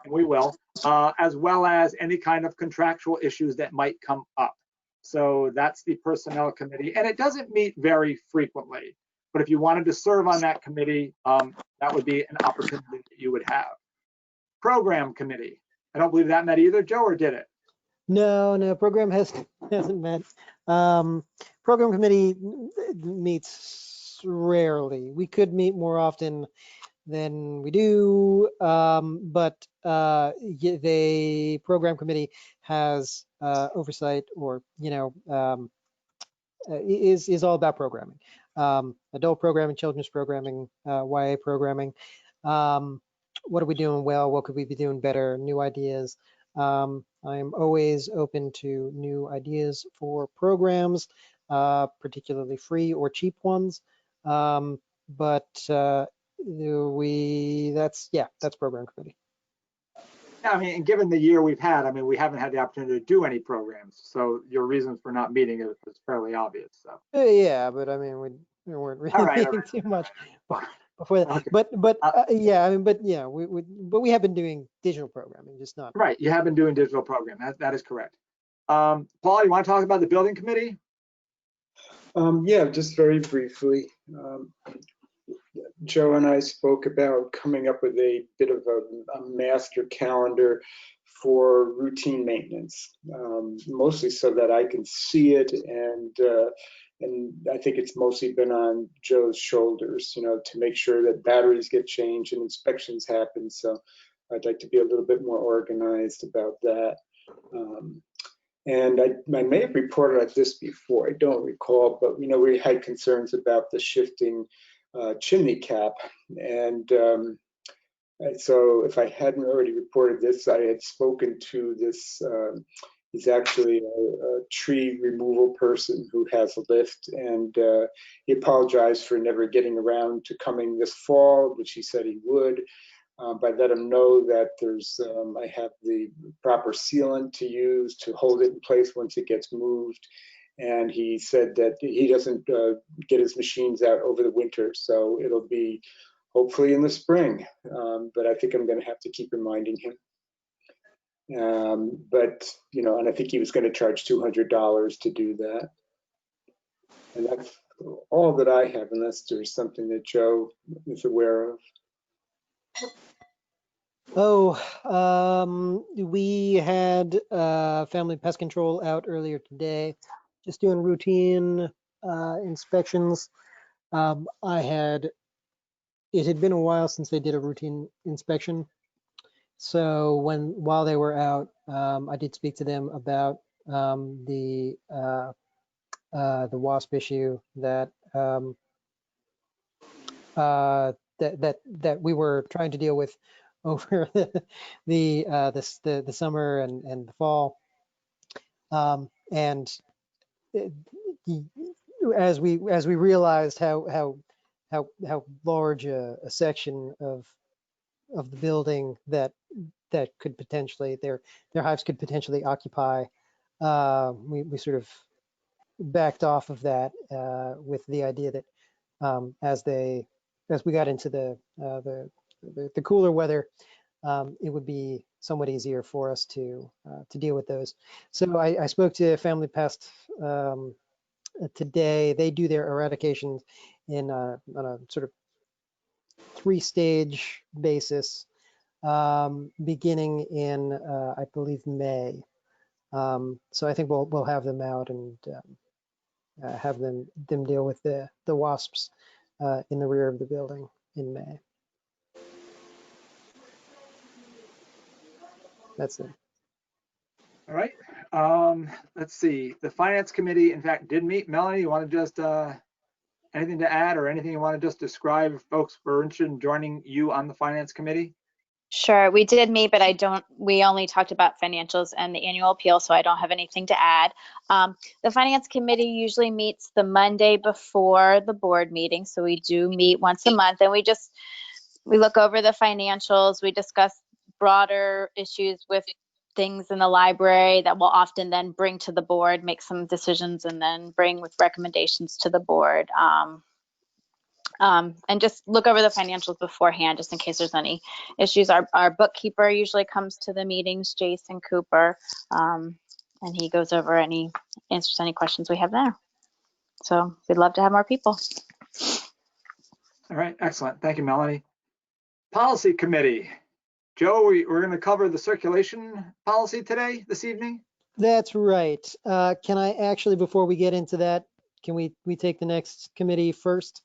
And we will, as well as any kind of contractual issues that might come up. So that's the personnel committee, and it doesn't meet very frequently. But if you wanted to serve on that committee, that would be an opportunity that you would have. Program committee. I don't believe that met either, Joe, or did it? No, program hasn't met. Program committee meets rarely. We could meet more often than we do, but the program committee has oversight, or is all about programming, adult programming, children's programming, YA programming. What are we doing well? What could we be doing better? New ideas. I'm always open to new ideas for programs, particularly free or cheap ones. But that's program committee. Yeah, I mean, and given the year we've had, I mean, we haven't had the opportunity to do any programs. So your reasons for not meeting is fairly obvious. So. Yeah, but I mean, we weren't really meeting too much before that. Okay. But we have been doing digital programming, just not. Right, you have been doing digital programming. That is correct. Paul, you want to talk about the building committee? Yeah, just very briefly. Joe and I spoke about coming up with a bit of a master calendar for routine maintenance, mostly so that I can see it, and I think it's mostly been on Joe's shoulders, to make sure that batteries get changed and inspections happen. So I'd like to be a little bit more organized about that. And I may have reported on this before, I don't recall, but we had concerns about the shifting chimney cap, and so if I hadn't already reported this, I had spoken to this. He's actually a tree removal person who has a lift, and he apologized for never getting around to coming this fall, which he said he would. But I let him know that I have the proper sealant to use to hold it in place once it gets moved. And he said that he doesn't get his machines out over the winter, so it'll be hopefully in the spring. But I think I'm going to have to keep reminding him. But and I think he was going to charge $200 to do that. And that's all that I have, unless there's something that Joe is aware of. We had family pest control out earlier today, just doing routine inspections. It had been a while since they did a routine inspection. So while they were out, I did speak to them about the wasp issue that that we were trying to deal with over the summer and the fall. And as we realized how large a section of the building that could potentially their hives could potentially occupy, we sort of backed off of that with the idea that as we got into the cooler weather, it would be somewhat easier for us to deal with those. So I spoke to Family Pest today. They do their eradications on a sort of 3-stage basis, beginning in I believe May. So I think we'll have them out and have them deal with the wasps in the rear of the building in May. That's it. All right. Let's see. The Finance Committee, in fact, did meet. Melanie, you want to just anything to add or anything you want to just describe if folks were interested in joining you on the Finance Committee? Sure, we did meet, but we only talked about financials and the annual appeal, so I don't have anything to add. The Finance Committee usually meets the Monday before the board meeting, so we do meet once a month, and we look over the financials, we discuss broader issues with things in the library that we'll often then bring to the board, make some decisions, and then bring with recommendations to the board. And just look over the financials beforehand, just in case there's any issues. Our bookkeeper usually comes to the meetings, Jason Cooper, and he goes over answers any questions we have there. So we'd love to have more people. All right, excellent. Thank you, Melanie. Policy Committee. Joe, we're going to cover the circulation policy this evening? That's right. Can I actually, before we get into that, can we take the next committee first?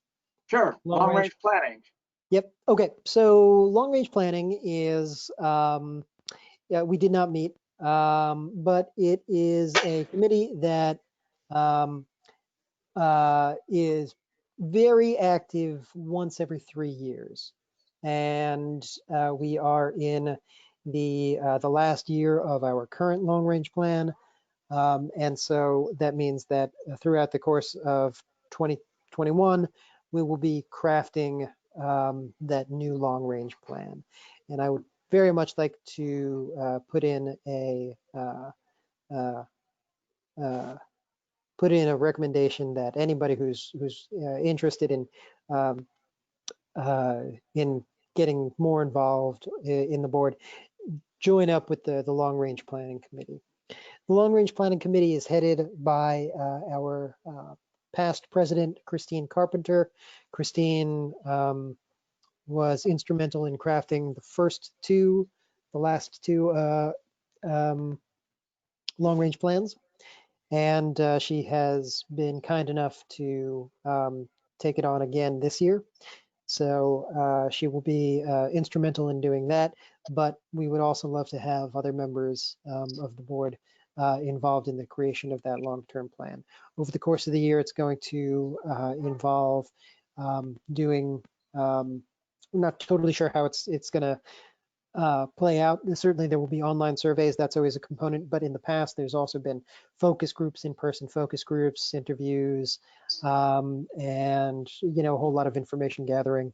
Sure, long range planning. Yep. Okay. So long range planning is, we did not meet, but it is a committee that is very active once every 3 years. And we are in the last year of our current long range plan. And so that means that throughout the course of 2021, we will be crafting that new long range plan. And I would very much like to put in a recommendation that anybody who's interested in getting more involved in the board, join up with the long range planning committee. The long range planning committee is headed by our past president, Christine Carpenter. Christine was instrumental in crafting the last two long range plans. And she has been kind enough to take it on again this year. So she will be instrumental in doing that, but we would also love to have other members of the board involved in the creation of that long-term plan. Over the course of the year, it's going to involve doing, I'm not totally sure how it's going to play out. Certainly there will be online surveys, that's always a component, but in the past there's also been focus groups, in-person focus groups, interviews, and a whole lot of information gathering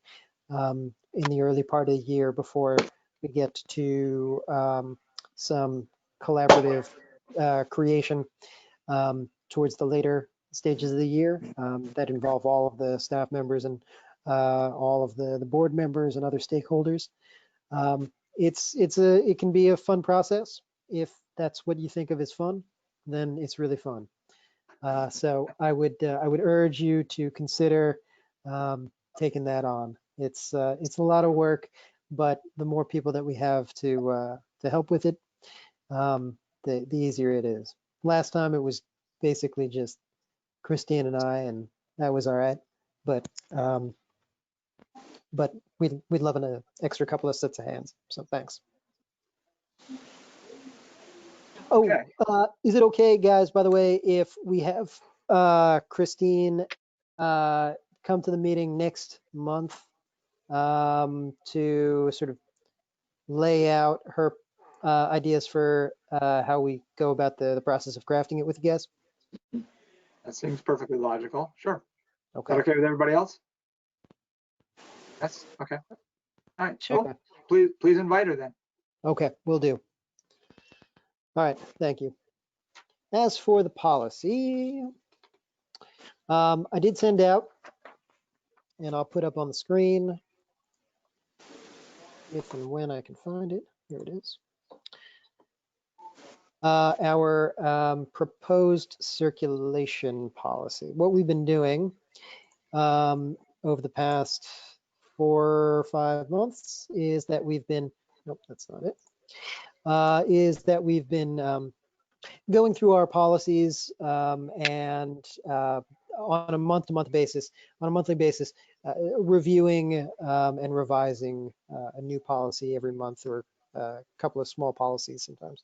in the early part of the year before we get to some collaborative creation towards the later stages of the year that involve all of the staff members and all of the board members and other stakeholders. It can be a fun process. If that's what you think of as fun, then it's really fun. So I would urge you to consider taking that on. It's a lot of work, but the more people that we have to help with it, the easier it is. Last time it was basically just Christine and I, and that was all right. But we'd love an extra couple of sets of hands. So thanks. Oh, okay. Is it okay, guys, by the way, if we have Christine come to the meeting next month to sort of lay out her ideas for how we go about the process of crafting it with you guys? That seems perfectly logical. Sure. Is Okay. that okay with everybody else? Yes. Okay. All right. Sure. Cool. Please invite her then. Okay, will do. All right, thank you. As for the policy, I did send out, and I'll put up on the screen if and when I can find it. Here it is. Our proposed circulation policy. What we've been doing over the past 4 or 5 months is that we've been, nope, that's not it, is that we've been going through our policies and on a month-to-month basis, on a monthly basis, reviewing and revising a new policy every month, or a couple of small policies sometimes.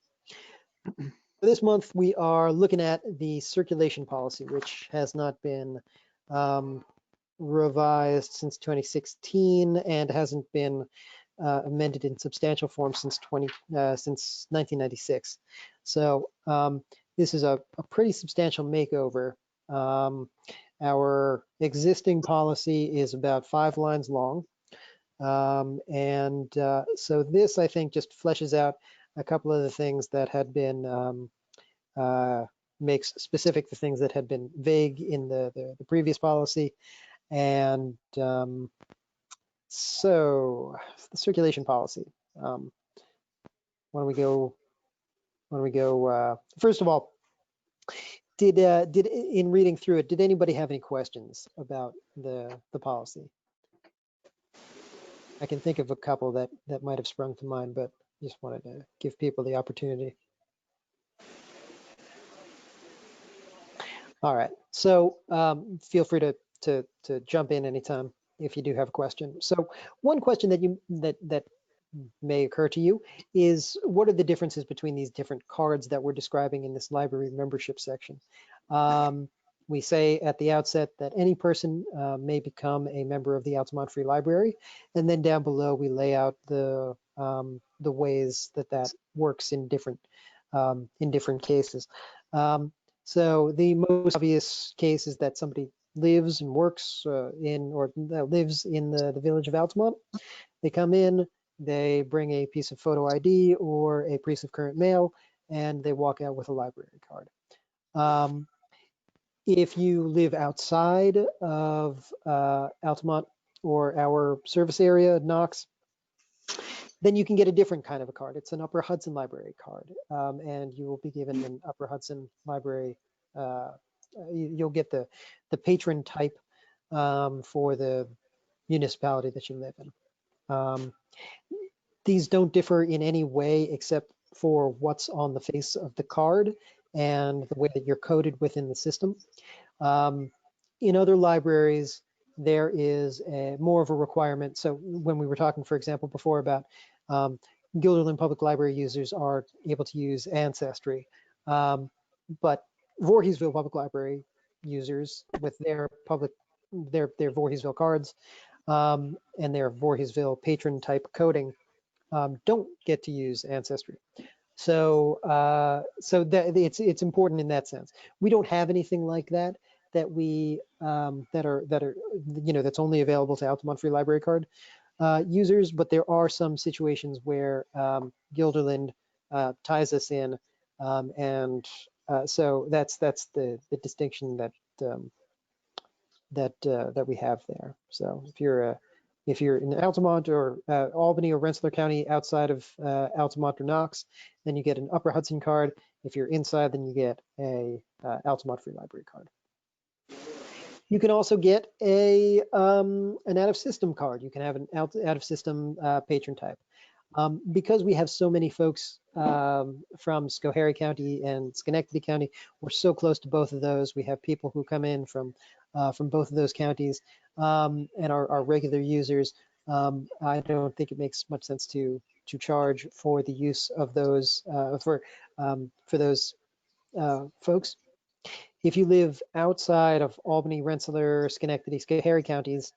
For this month, we are looking at the circulation policy, which has not been revised since 2016 and hasn't been amended in substantial form since 1996. So this is a pretty substantial makeover. Our existing policy is about 5 lines long. So this, I think, just fleshes out a couple of the things that had been, makes specific the things that had been vague in the previous policy. And so the circulation policy. When we go, first of all, did in reading through it, did anybody have any questions about the policy? I can think of a couple that might have sprung to mind, but just wanted to give people the opportunity. All right, so feel free to jump in anytime if you do have a question. So one question that may occur to you is, what are the differences between these different cards that we're describing in this library membership section? We say at the outset that any person may become a member of the Altamont Free Library, and then down below we lay out the ways that works in different cases. So the most obvious case is that somebody lives and works lives in the village of Altamont. They come in, they bring a piece of photo ID or a piece of current mail, and they walk out with a library card. If you live outside of Altamont or our service area, Knox, then you can get a different kind of a card. It's an Upper Hudson Library card, and you will be given an Upper Hudson Library. You'll get the patron type for the municipality that you live in. These don't differ in any way except for what's on the face of the card and the way that you're coded within the system. In other libraries, there is more of a requirement. So when we were talking, for example, before about Guilderland Public Library users are able to use Ancestry, but Voorheesville Public Library users with their Voorheesville cards and their Voorheesville patron type coding don't get to use Ancestry. So that it's important in that sense. We don't have anything like that we that's only available to Altamont Free Library card users, but there are some situations where Guilderland ties us in, and so that's the distinction that we have there. So if you're in Altamont or Albany or Rensselaer County outside of Altamont or Knox, then you get an Upper Hudson card. If you're inside, then you get a Altamont Free Library card. You can also get an out-of-system card. You can have an out-of-system patron type. Because we have so many folks from Schoharie County and Schenectady County, we're so close to both of those. We have people who come in from both of those counties and are regular users. I don't think it makes much sense to charge for the use of those for those folks. If you live outside of Albany, Rensselaer, Schenectady, Schoharie counties,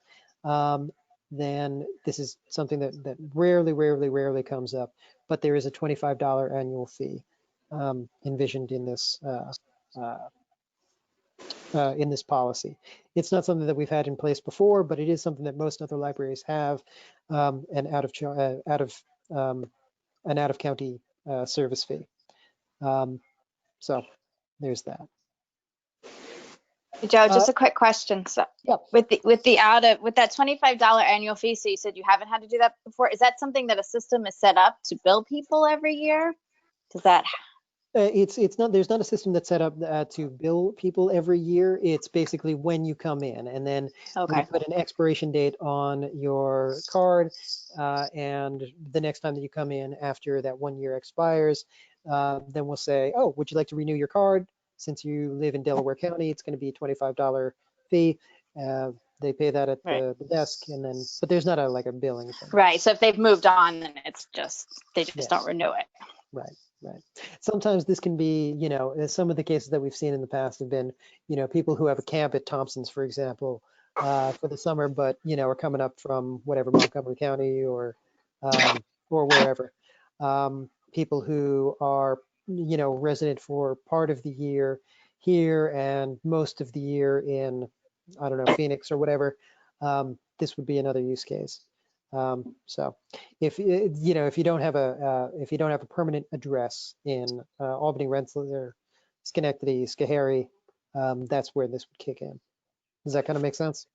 then this is something that rarely comes up, but there is a $25 annual fee envisioned in this policy. It's not something that we've had in place before, but it is something that most other libraries have, an out of county service fee. So there's that. Joe, just a quick question. So yeah. with that $25 annual fee, so you said you haven't had to do that before. Is that something that a system is set up to bill people every year? Does that? It's not, there's not a system that's set up to bill people every year. It's basically when you come in, and then Okay. we put an expiration date on your card, and the next time that you come in after that 1 year expires, then we'll say, oh, would you like to renew your card? Since you live in Delaware County, it's going to be a $25 fee. They pay that at the desk, and then, but there's not like a billing thing. Right. So if they've moved on, then it's just, they just don't renew it. Right. Right. Sometimes this can be, you know, some of the cases that we've seen in the past have been, you know, people who have a camp at Thompson's, for example, for the summer, but, you know, are coming up from whatever, Montgomery County or wherever. People who are, you know, resident for part of the year here and most of the year in, I don't know, Phoenix or whatever. This would be another use case. So if you know, if you don't have a permanent address in Albany, Rensselaer, Schenectady, Schoharie, that's where this would kick in. Does that kind of make sense?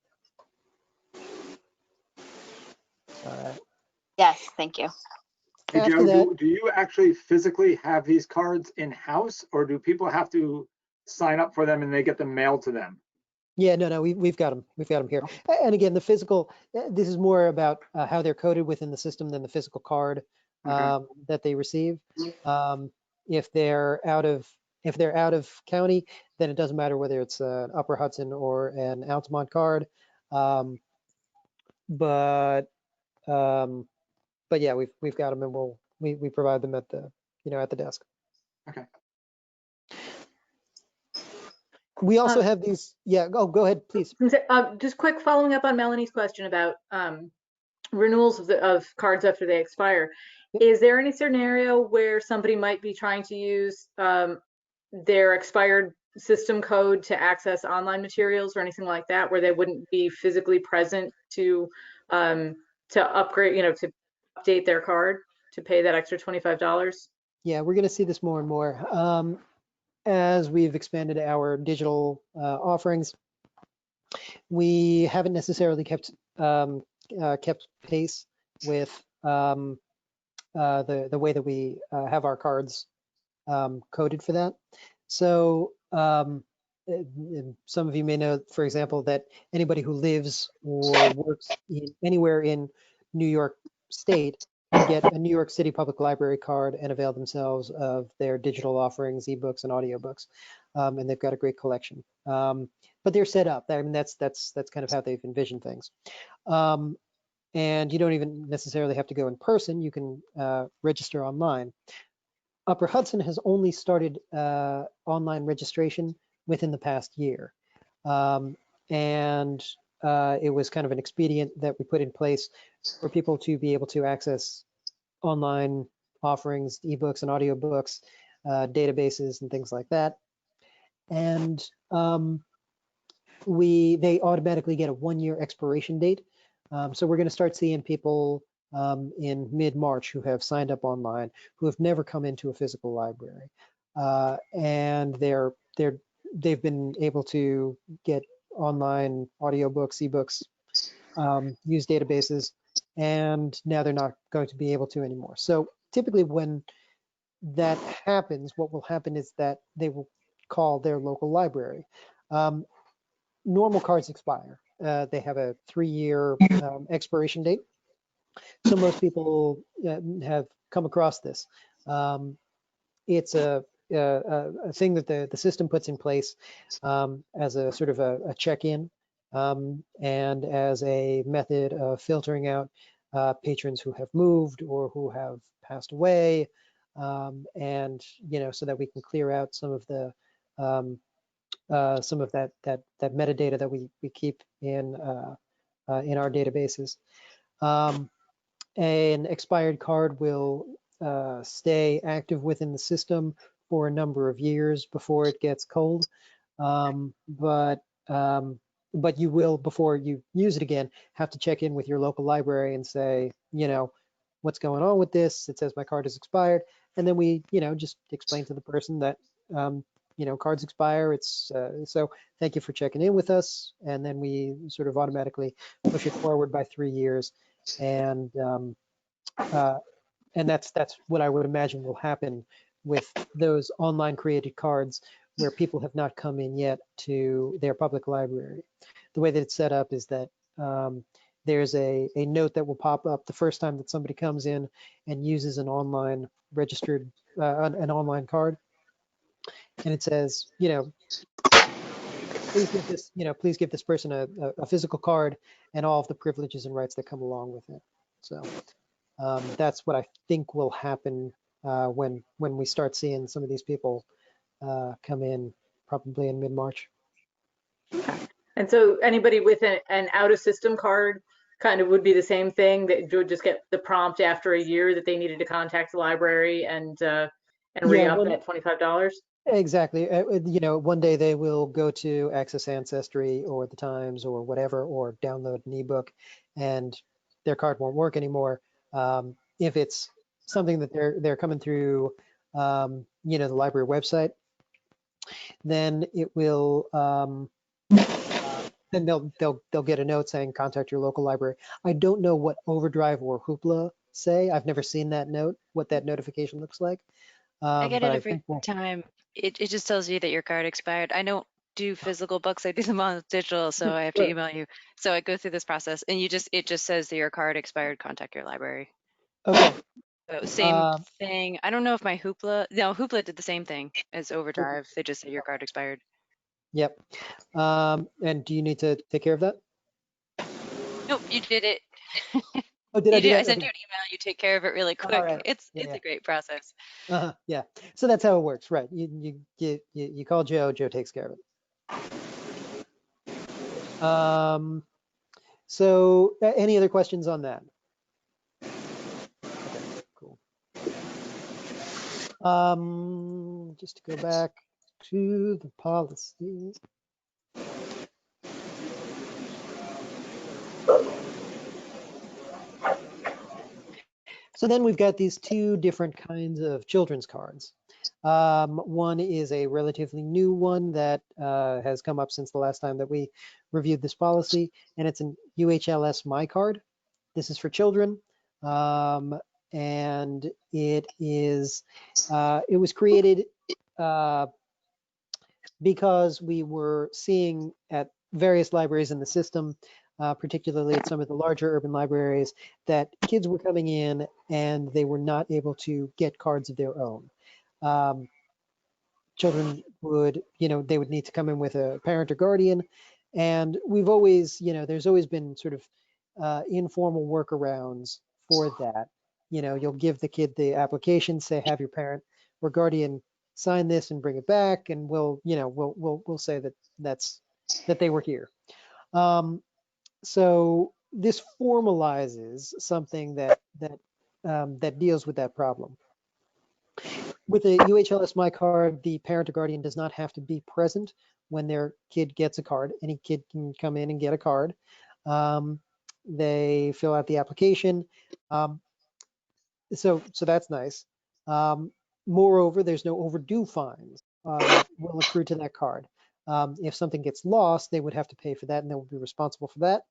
All right. Yes, thank you. Hey, Joe, do you actually physically have these cards in house, or do people have to sign up for them and they get them mailed to them? Yeah, no, we've got them. We've got them here. And again, the physical, this is more about how they're coded within the system than the physical card that they receive. If they're out of county, then it doesn't matter whether it's an Upper Hudson or an Altamont card. But yeah, we've got them, and we provide them at the at the desk. Okay. We also have these. Yeah. Go ahead, please. Just quick following up on Melanie's question about renewals of cards after they expire. Is there any scenario where somebody might be trying to use their expired system code to access online materials or anything like that, where they wouldn't be physically present to upgrade, to update their card to pay that extra $25? Yeah, we're going to see this more and more. As we've expanded our digital offerings, we haven't necessarily kept pace with the way that we have our cards coded for that. So some of you may know, for example, that anybody who lives or works anywhere in New York State can get a New York City Public Library card and avail themselves of their digital offerings, ebooks and audiobooks, and they've got a great collection. But they're set up. I mean, that's kind of how they've envisioned things. And you don't even necessarily have to go in person. You can register online. Upper Hudson has only started online registration within the past year. And it was kind of an expedient that we put in place for people to be able to access online offerings, ebooks and audiobooks, databases and things like that. And they automatically get a 1 year expiration date. So we're going to start seeing people in mid-March who have signed up online, who have never come into a physical library, and they've been able to get online audiobooks, ebooks, use databases, and now they're not going to be able to anymore. So typically when that happens, what will happen is that they will call their local library. Normal cards expire. They have a 3-year expiration date. So most people have come across this. It's a thing that the system puts in place as a sort of a check-in and as a method of filtering out patrons who have moved or who have passed away, and so that we can clear out some of the that metadata that we keep in in our databases. An expired card will stay active within the system for a number of years before it gets cold. But you will, before you use it again, have to check in with your local library and say, what's going on with this? It says my card is expired. And then we, just explain to the person that, cards expire. It's so thank you for checking in with us. And then we sort of automatically push it forward by 3 years. And that's what I would imagine will happen with those online created cards where people have not come in yet to their public library. The way that it's set up is that there's a note that will pop up the first time that somebody comes in and uses an online registered, an online card. And it says, please give this person a physical card and all of the privileges and rights that come along with it. So that's what I think will happen when we start seeing some of these people come in, probably in mid-March. Okay. And so anybody with an out-of-system card kind of would be the same thing, that would just get the prompt after a year that they needed to contact the library and re-up at $25? Exactly. One day they will go to Access Ancestry or the Times or whatever, or download an ebook, and their card won't work anymore. If it's something that they're coming through, the library website, then it will. Then they'll get a note saying contact your local library. I don't know what Overdrive or Hoopla say. I've never seen that note, what that notification looks like. I get it every time. It just tells you that your card expired. I don't do physical books. I do them on digital, so I have to email you. So I go through this process, and it just says that your card expired. Contact your library. Okay. So same thing. I don't know if my Hoopla did the same thing as Overdrive. They just said your card expired. Yep. And do you need to take care of that? Nope, you did it. Oh, did I do that? I sent you an email. You take care of it really quick. Right. It's a great process. Yeah. So that's how it works, right? You call Joe. Joe takes care of it. So any other questions on that? Okay, cool. Just to go back to the policies. So then we've got these two different kinds of children's cards. One is a relatively new one that has come up since the last time that we reviewed this policy, and it's an UHLS My Card. This is for children, and it was created because we were seeing at various libraries in the system, particularly at some of the larger urban libraries, that kids were coming in and they were not able to get cards of their own. Children would, they would need to come in with a parent or guardian. And we've always, there's always been sort of informal workarounds for that. You'll give the kid the application, say, have your parent or guardian sign this and bring it back, and we'll say that they were here. So this formalizes something that deals with that problem. With the UHLS My Card, the parent or guardian does not have to be present when their kid gets a card. Any kid can come in and get a card. They fill out the application. So that's nice. Moreover, there's no overdue fines that will accrue to that card. If something gets lost, they would have to pay for that, and they will be responsible for that.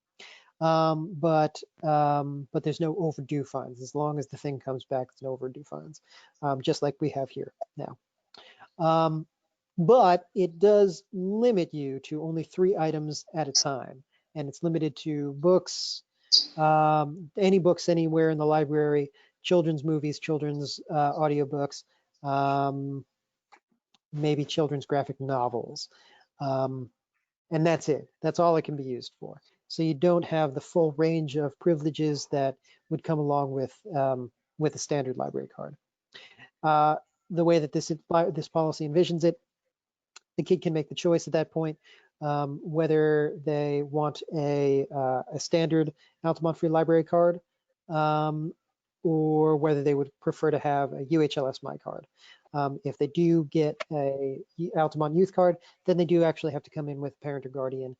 But there's no overdue fines. As long as the thing comes back, there's no overdue fines, just like we have here now. But it does limit you to only 3 items at a time, and it's limited to books, any books anywhere in the library, children's movies, children's audiobooks, maybe children's graphic novels. And that's it. That's all it can be used for. So you don't have the full range of privileges that would come along with a standard library card. The way that this policy envisions it, the kid can make the choice at that point whether they want a standard Altamont Free Library card, or whether they would prefer to have a UHLS My Card. If they do get a Altamont Youth Card, then they do actually have to come in with parent or guardian.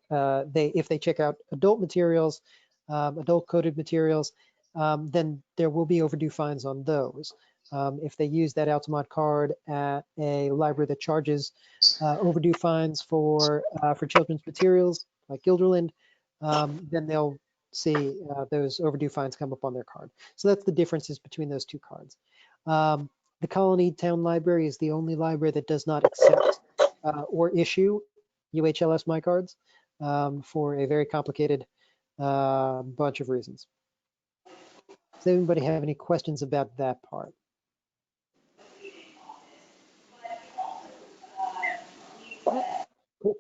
If they check out adult materials, adult coded materials, then there will be overdue fines on those. If they use that Altamont card at a library that charges overdue fines for children's materials like Gilderland, then they'll see those overdue fines come up on their card. So that's the differences between those two cards. The Colony Town Library is the only library that does not accept or issue UHLS My Cards for a very complicated bunch of reasons. Does anybody have any questions about that part? Cool.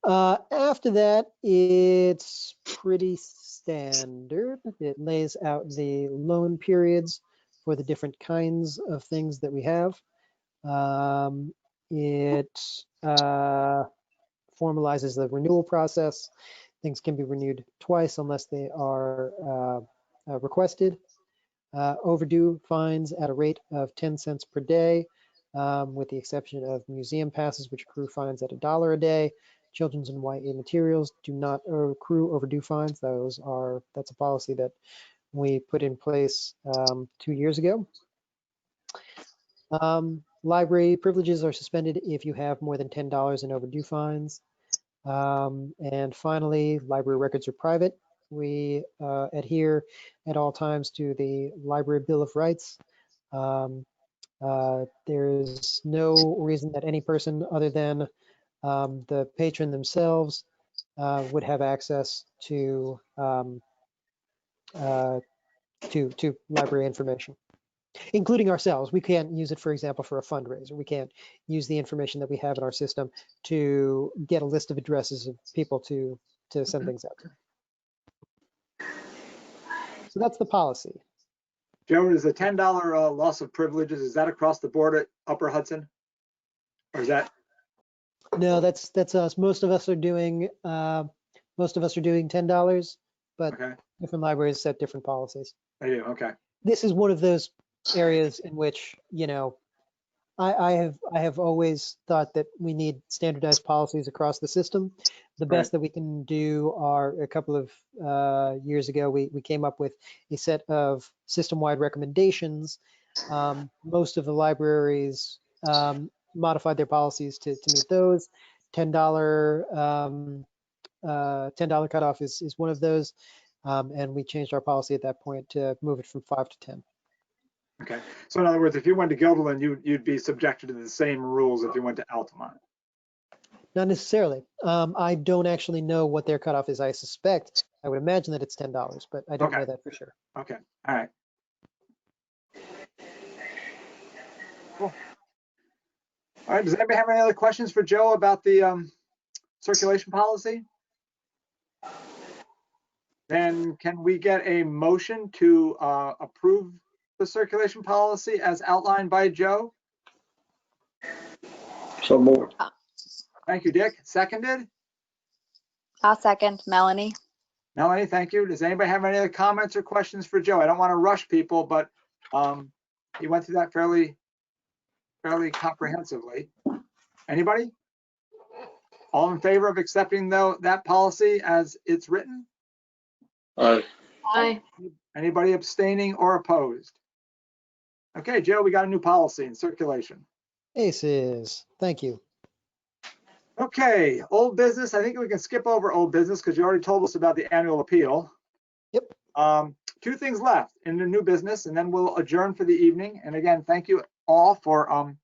After that, it's pretty standard. It lays out the loan periods for the different kinds of things that we have. It formalizes the renewal process. Things can be renewed twice unless they are requested. Overdue fines at a rate of 10 cents per day, with the exception of museum passes, which accrue fines at $1 a day. Children's and YA materials do not accrue overdue fines. That's a policy that we put in place 2 years ago. Library privileges are suspended if you have more than $10 in overdue fines. And finally, library records are private. We adhere at all times to the Library Bill of Rights. There's no reason that any person other than the patron themselves would have access to library information, including ourselves. We can't use it, for example, for a fundraiser. We can't use the information that we have in our system to get a list of addresses of people to send things out to. So that's the policy. Joe, is the $10 loss of privileges, is that across the board at Upper Hudson? Or is that? No, that's us. Most of us are doing $10, but Okay. different libraries set different policies. I do, okay. This is one of those areas in which, you know, I have always thought that we need standardized policies across the system. The best that we can do are a couple of years ago, we came up with a set of system-wide recommendations. Most of the libraries modified their policies to meet those. $10 cutoff is one of those, and we changed our policy at that point to move it from 5 to 10. Okay, so in other words, if you went to Gilderland, you'd be subjected to the same rules if you went to Altamont. Not necessarily. I don't actually know what their cutoff is. I suspect, I would imagine that it's $10, but I don't know that for sure. Okay, all right. Cool. All right, does anybody have any other questions for Joe about the circulation policy? Then can we get a motion to approve the circulation policy as outlined by Joe? So moved. Thank you, Dick. Seconded? I'll second. Melanie. Melanie, thank you. Does anybody have any other comments or questions for Joe? I don't want to rush people, but he went through that fairly comprehensively. Anybody? All in favor of accepting that policy as it's written? Aye. Aye. Anybody abstaining or opposed? Okay, Joe, we got a new policy in circulation. Aces, thank you. Okay, old business. I think we can skip over old business because you already told us about the annual appeal. Yep. 2 things left in the new business, and then we'll adjourn for the evening. And again, thank you all for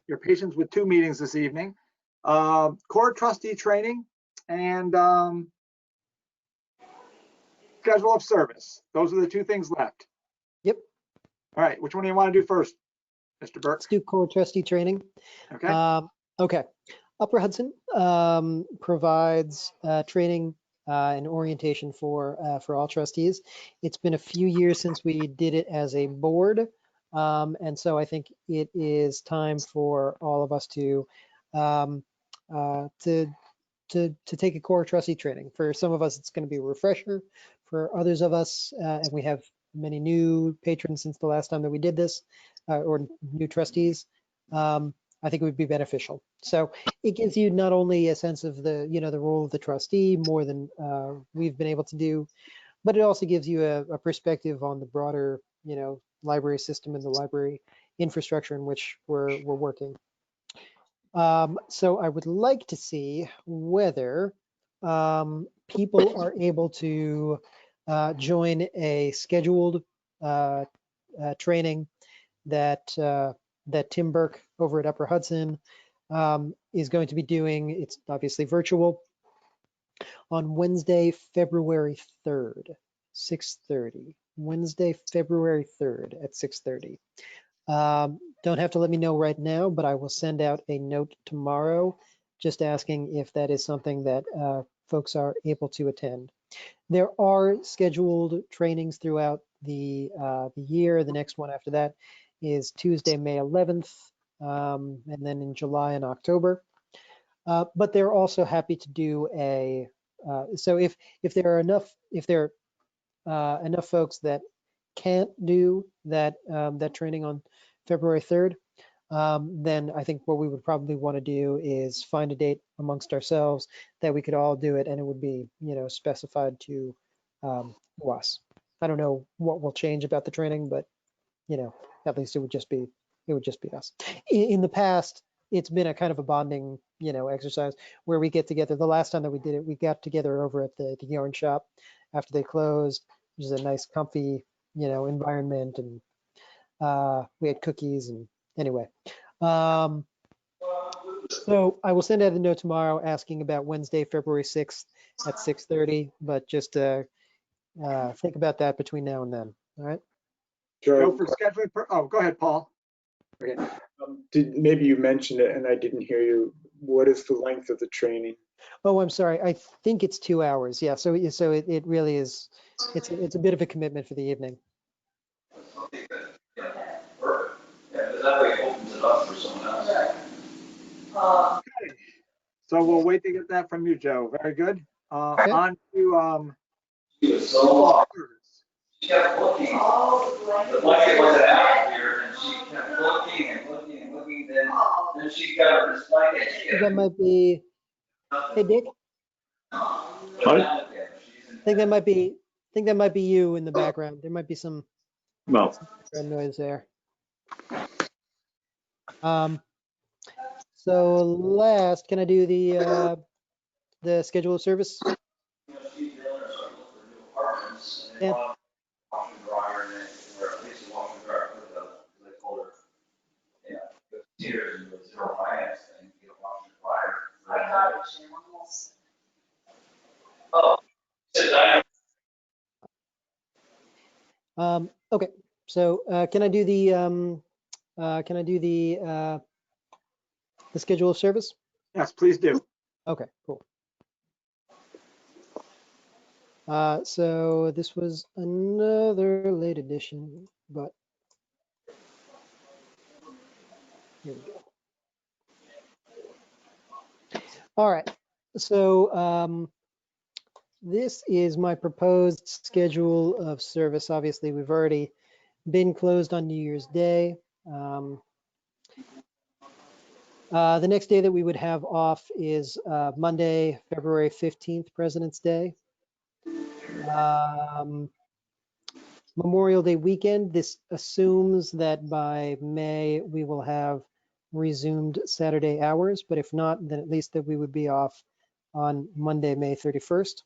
your patience with 2 meetings this evening. Core trustee training and schedule of service. Those are the 2 things left. Yep. All right, which one do you want to do first, Mr. Burke? Let's do core trustee training. Okay. Okay. Upper Hudson provides training and orientation for all trustees. It's been a few years since we did it as a board. And so I think it is time for all of us to take a core trustee training. For some of us, it's going to be a refresher. For others of us, and we have many new patrons since the last time that we did this, or new trustees, I think it would be beneficial. So it gives you not only a sense of the, the role of the trustee more than we've been able to do, but it also gives you a perspective on the broader, library system and the library infrastructure in which we're working. So I would like to see whether people are able to join a scheduled training that Tim Burke over at Upper Hudson is going to be doing. It's obviously virtual on Wednesday, February 3rd, 6:30. Wednesday, February 3rd at 6:30. Don't have to let me know right now, but I will send out a note tomorrow just asking if that is something that folks are able to attend. There are scheduled trainings throughout the year. The next one after that is Tuesday, May 11th, and then in July and October. But they're also happy to do a, so if there are enough folks that can't do that that training on February 3rd, then I think what we would probably want to do is find a date amongst ourselves that we could all do it, and it would be, specified to us. I don't know what will change about the training, but at least it would just be us. In the past, it's been a kind of a bonding, exercise where we get together. The last time that we did it, we got together over at the yarn shop after they closed, which is a nice, comfy, environment, and we had cookies, and anyway. So I will send out a note tomorrow asking about Wednesday, February 6th at 6:30, but just think about that between now and then. All right. Joe, for scheduling, oh, go ahead, Paul. Okay. Maybe you mentioned it and I didn't hear you. What is the length of the training? Oh, I'm sorry. I think it's 2 hours. Yeah. So it really is. It's a bit of a commitment for the evening. Okay, good. Yeah, perfect. Yeah, because that way it opens it up for someone else. Okay. So we'll wait to get that from you, Joe. Very good. Okay. On to She was so long. She kept looking. The blanket wasn't out here, and she kept looking and looking and looking. Then she got her this blanket. That might be. Hey, Dick. Hi. I think that might be you in the background. There might be some background noise there. So last, can I do the schedule of service? Yeah. Okay, so can I do the schedule of service? yes, please do. Okay, cool. So this was another late edition, but here we go. All right, so this is my proposed schedule of service. Obviously, we've already been closed on New Year's Day. The next day that we would have off is Monday, February 15th, President's Day. Memorial Day weekend, this assumes that by May we will have resumed Saturday hours, but if not, then at least that we would be off on Monday, May 31st.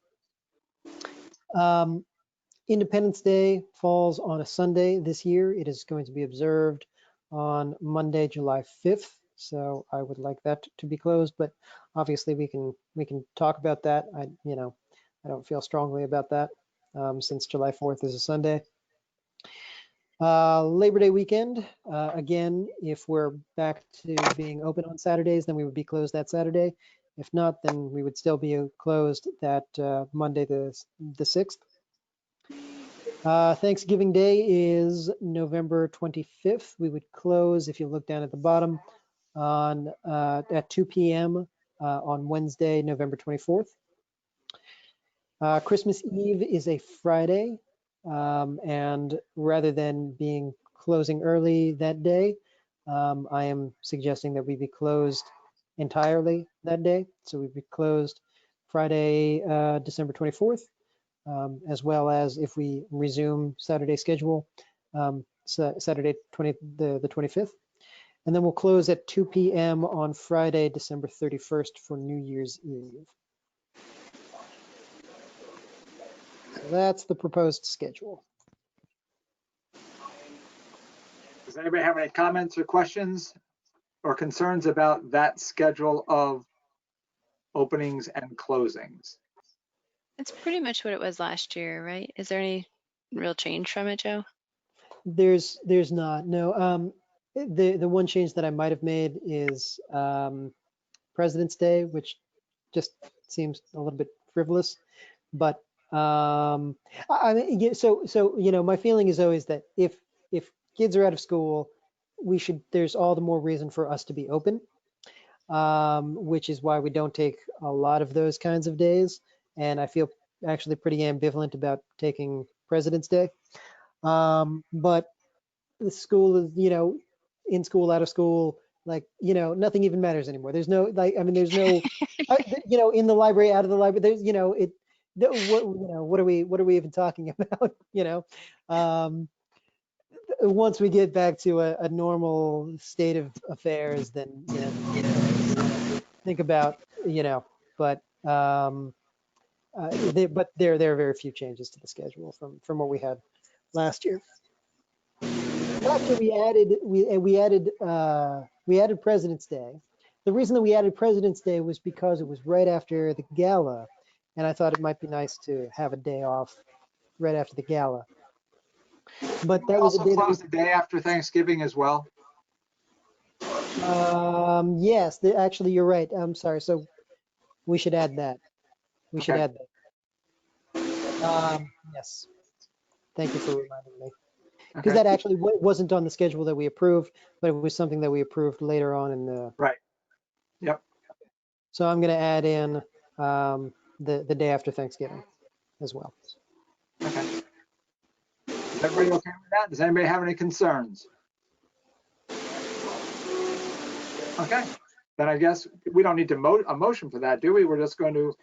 Independence Day falls on a Sunday this year. It is going to be observed on Monday, July 5th. So I would like that to be closed, but obviously we can talk about that. I don't feel strongly about that since July 4th is a Sunday. Labor Day weekend, again, if we're back to being open on Saturdays, then we would be closed that Saturday. If not, then we would still be closed that Monday the 6th. Thanksgiving Day is November 25th. We would close, if you look down at the bottom, on at 2 p.m. On Wednesday, November 24th. Christmas Eve is a Friday, and rather than being closing early that day, I am suggesting that we be closed entirely that day. So we'd be closed Friday, December 24th. As well as if we resume Saturday schedule, Saturday the 25th. And then we'll close at 2 p.m. on Friday, December 31st for New Year's Eve. So that's the proposed schedule. Does anybody have any comments or questions or concerns about that schedule of openings and closings? It's pretty much what it was last year, right? Is there any real change from it, Joe? There's not, no. The one change that I might have made is President's Day, which just seems a little bit frivolous. But I mean, yeah, so you know, my feeling is always that if kids are out of school, there's all the more reason for us to be open, which is why we don't take a lot of those kinds of days. And I feel actually pretty ambivalent about taking President's Day. But the school is, you know, in school, out of school, like, you know, nothing even matters anymore. There's no, like, I mean, there's no, you know, in the library, out of the library, there's, you know, what are we even talking about? You know, once we get back to a normal state of affairs, then, you know, think about, you know, but there are very few changes to the schedule from what we had last year. Last year we added President's Day. The reason that we added President's Day was because it was right after the gala, and I thought it might be nice to have a day off right after the gala. But that was a day close the day after Thanksgiving as well. Yes, actually you're right. I'm sorry. So we should add that. We should add that. Yes. Thank you for reminding me. Because that actually wasn't on the schedule that we approved, but it was something that we approved later on in the. Right. Yep. So I'm going to add in the day after Thanksgiving as well. Okay. Is everybody okay with that? Does anybody have any concerns? Okay. Then I guess we don't need to a motion for that, do we? We're just going to,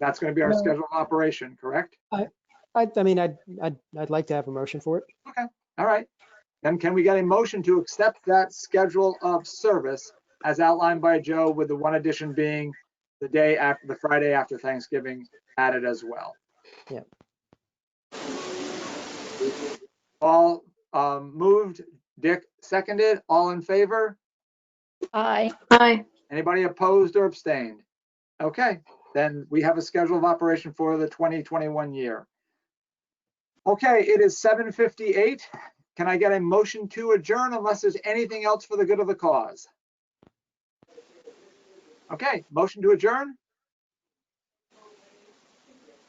that's going to be our schedule of operation, correct? I mean, I'd like to have a motion for it. Okay. All right. Then can we get a motion to accept that schedule of service as outlined by Joe, with the one addition being the day after, the Friday after Thanksgiving added as well? Yeah. All moved. Dick seconded. All in favor? Aye. Aye. Anybody opposed or abstained? Okay, then we have a schedule of operation for the 2021 year. Okay, it is 7:58. Can I get a motion to adjourn unless there's anything else for the good of the cause? Okay, motion to adjourn.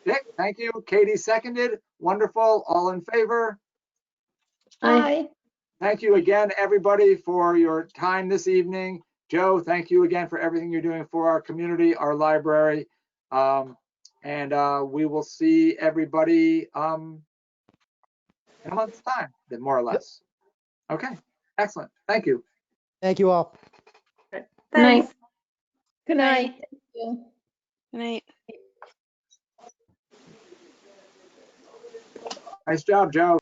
Dick, thank you. Katie seconded. Wonderful. All in favor? Aye. Thank you again, everybody, for your time this evening. Joe, thank you again for everything you're doing for our community, our library. And we will see everybody in a month's time, then more or less. Okay, excellent. Thank you. Thank you all. Thanks. Good night. night. Thank you. Good night. Nice job, Joe.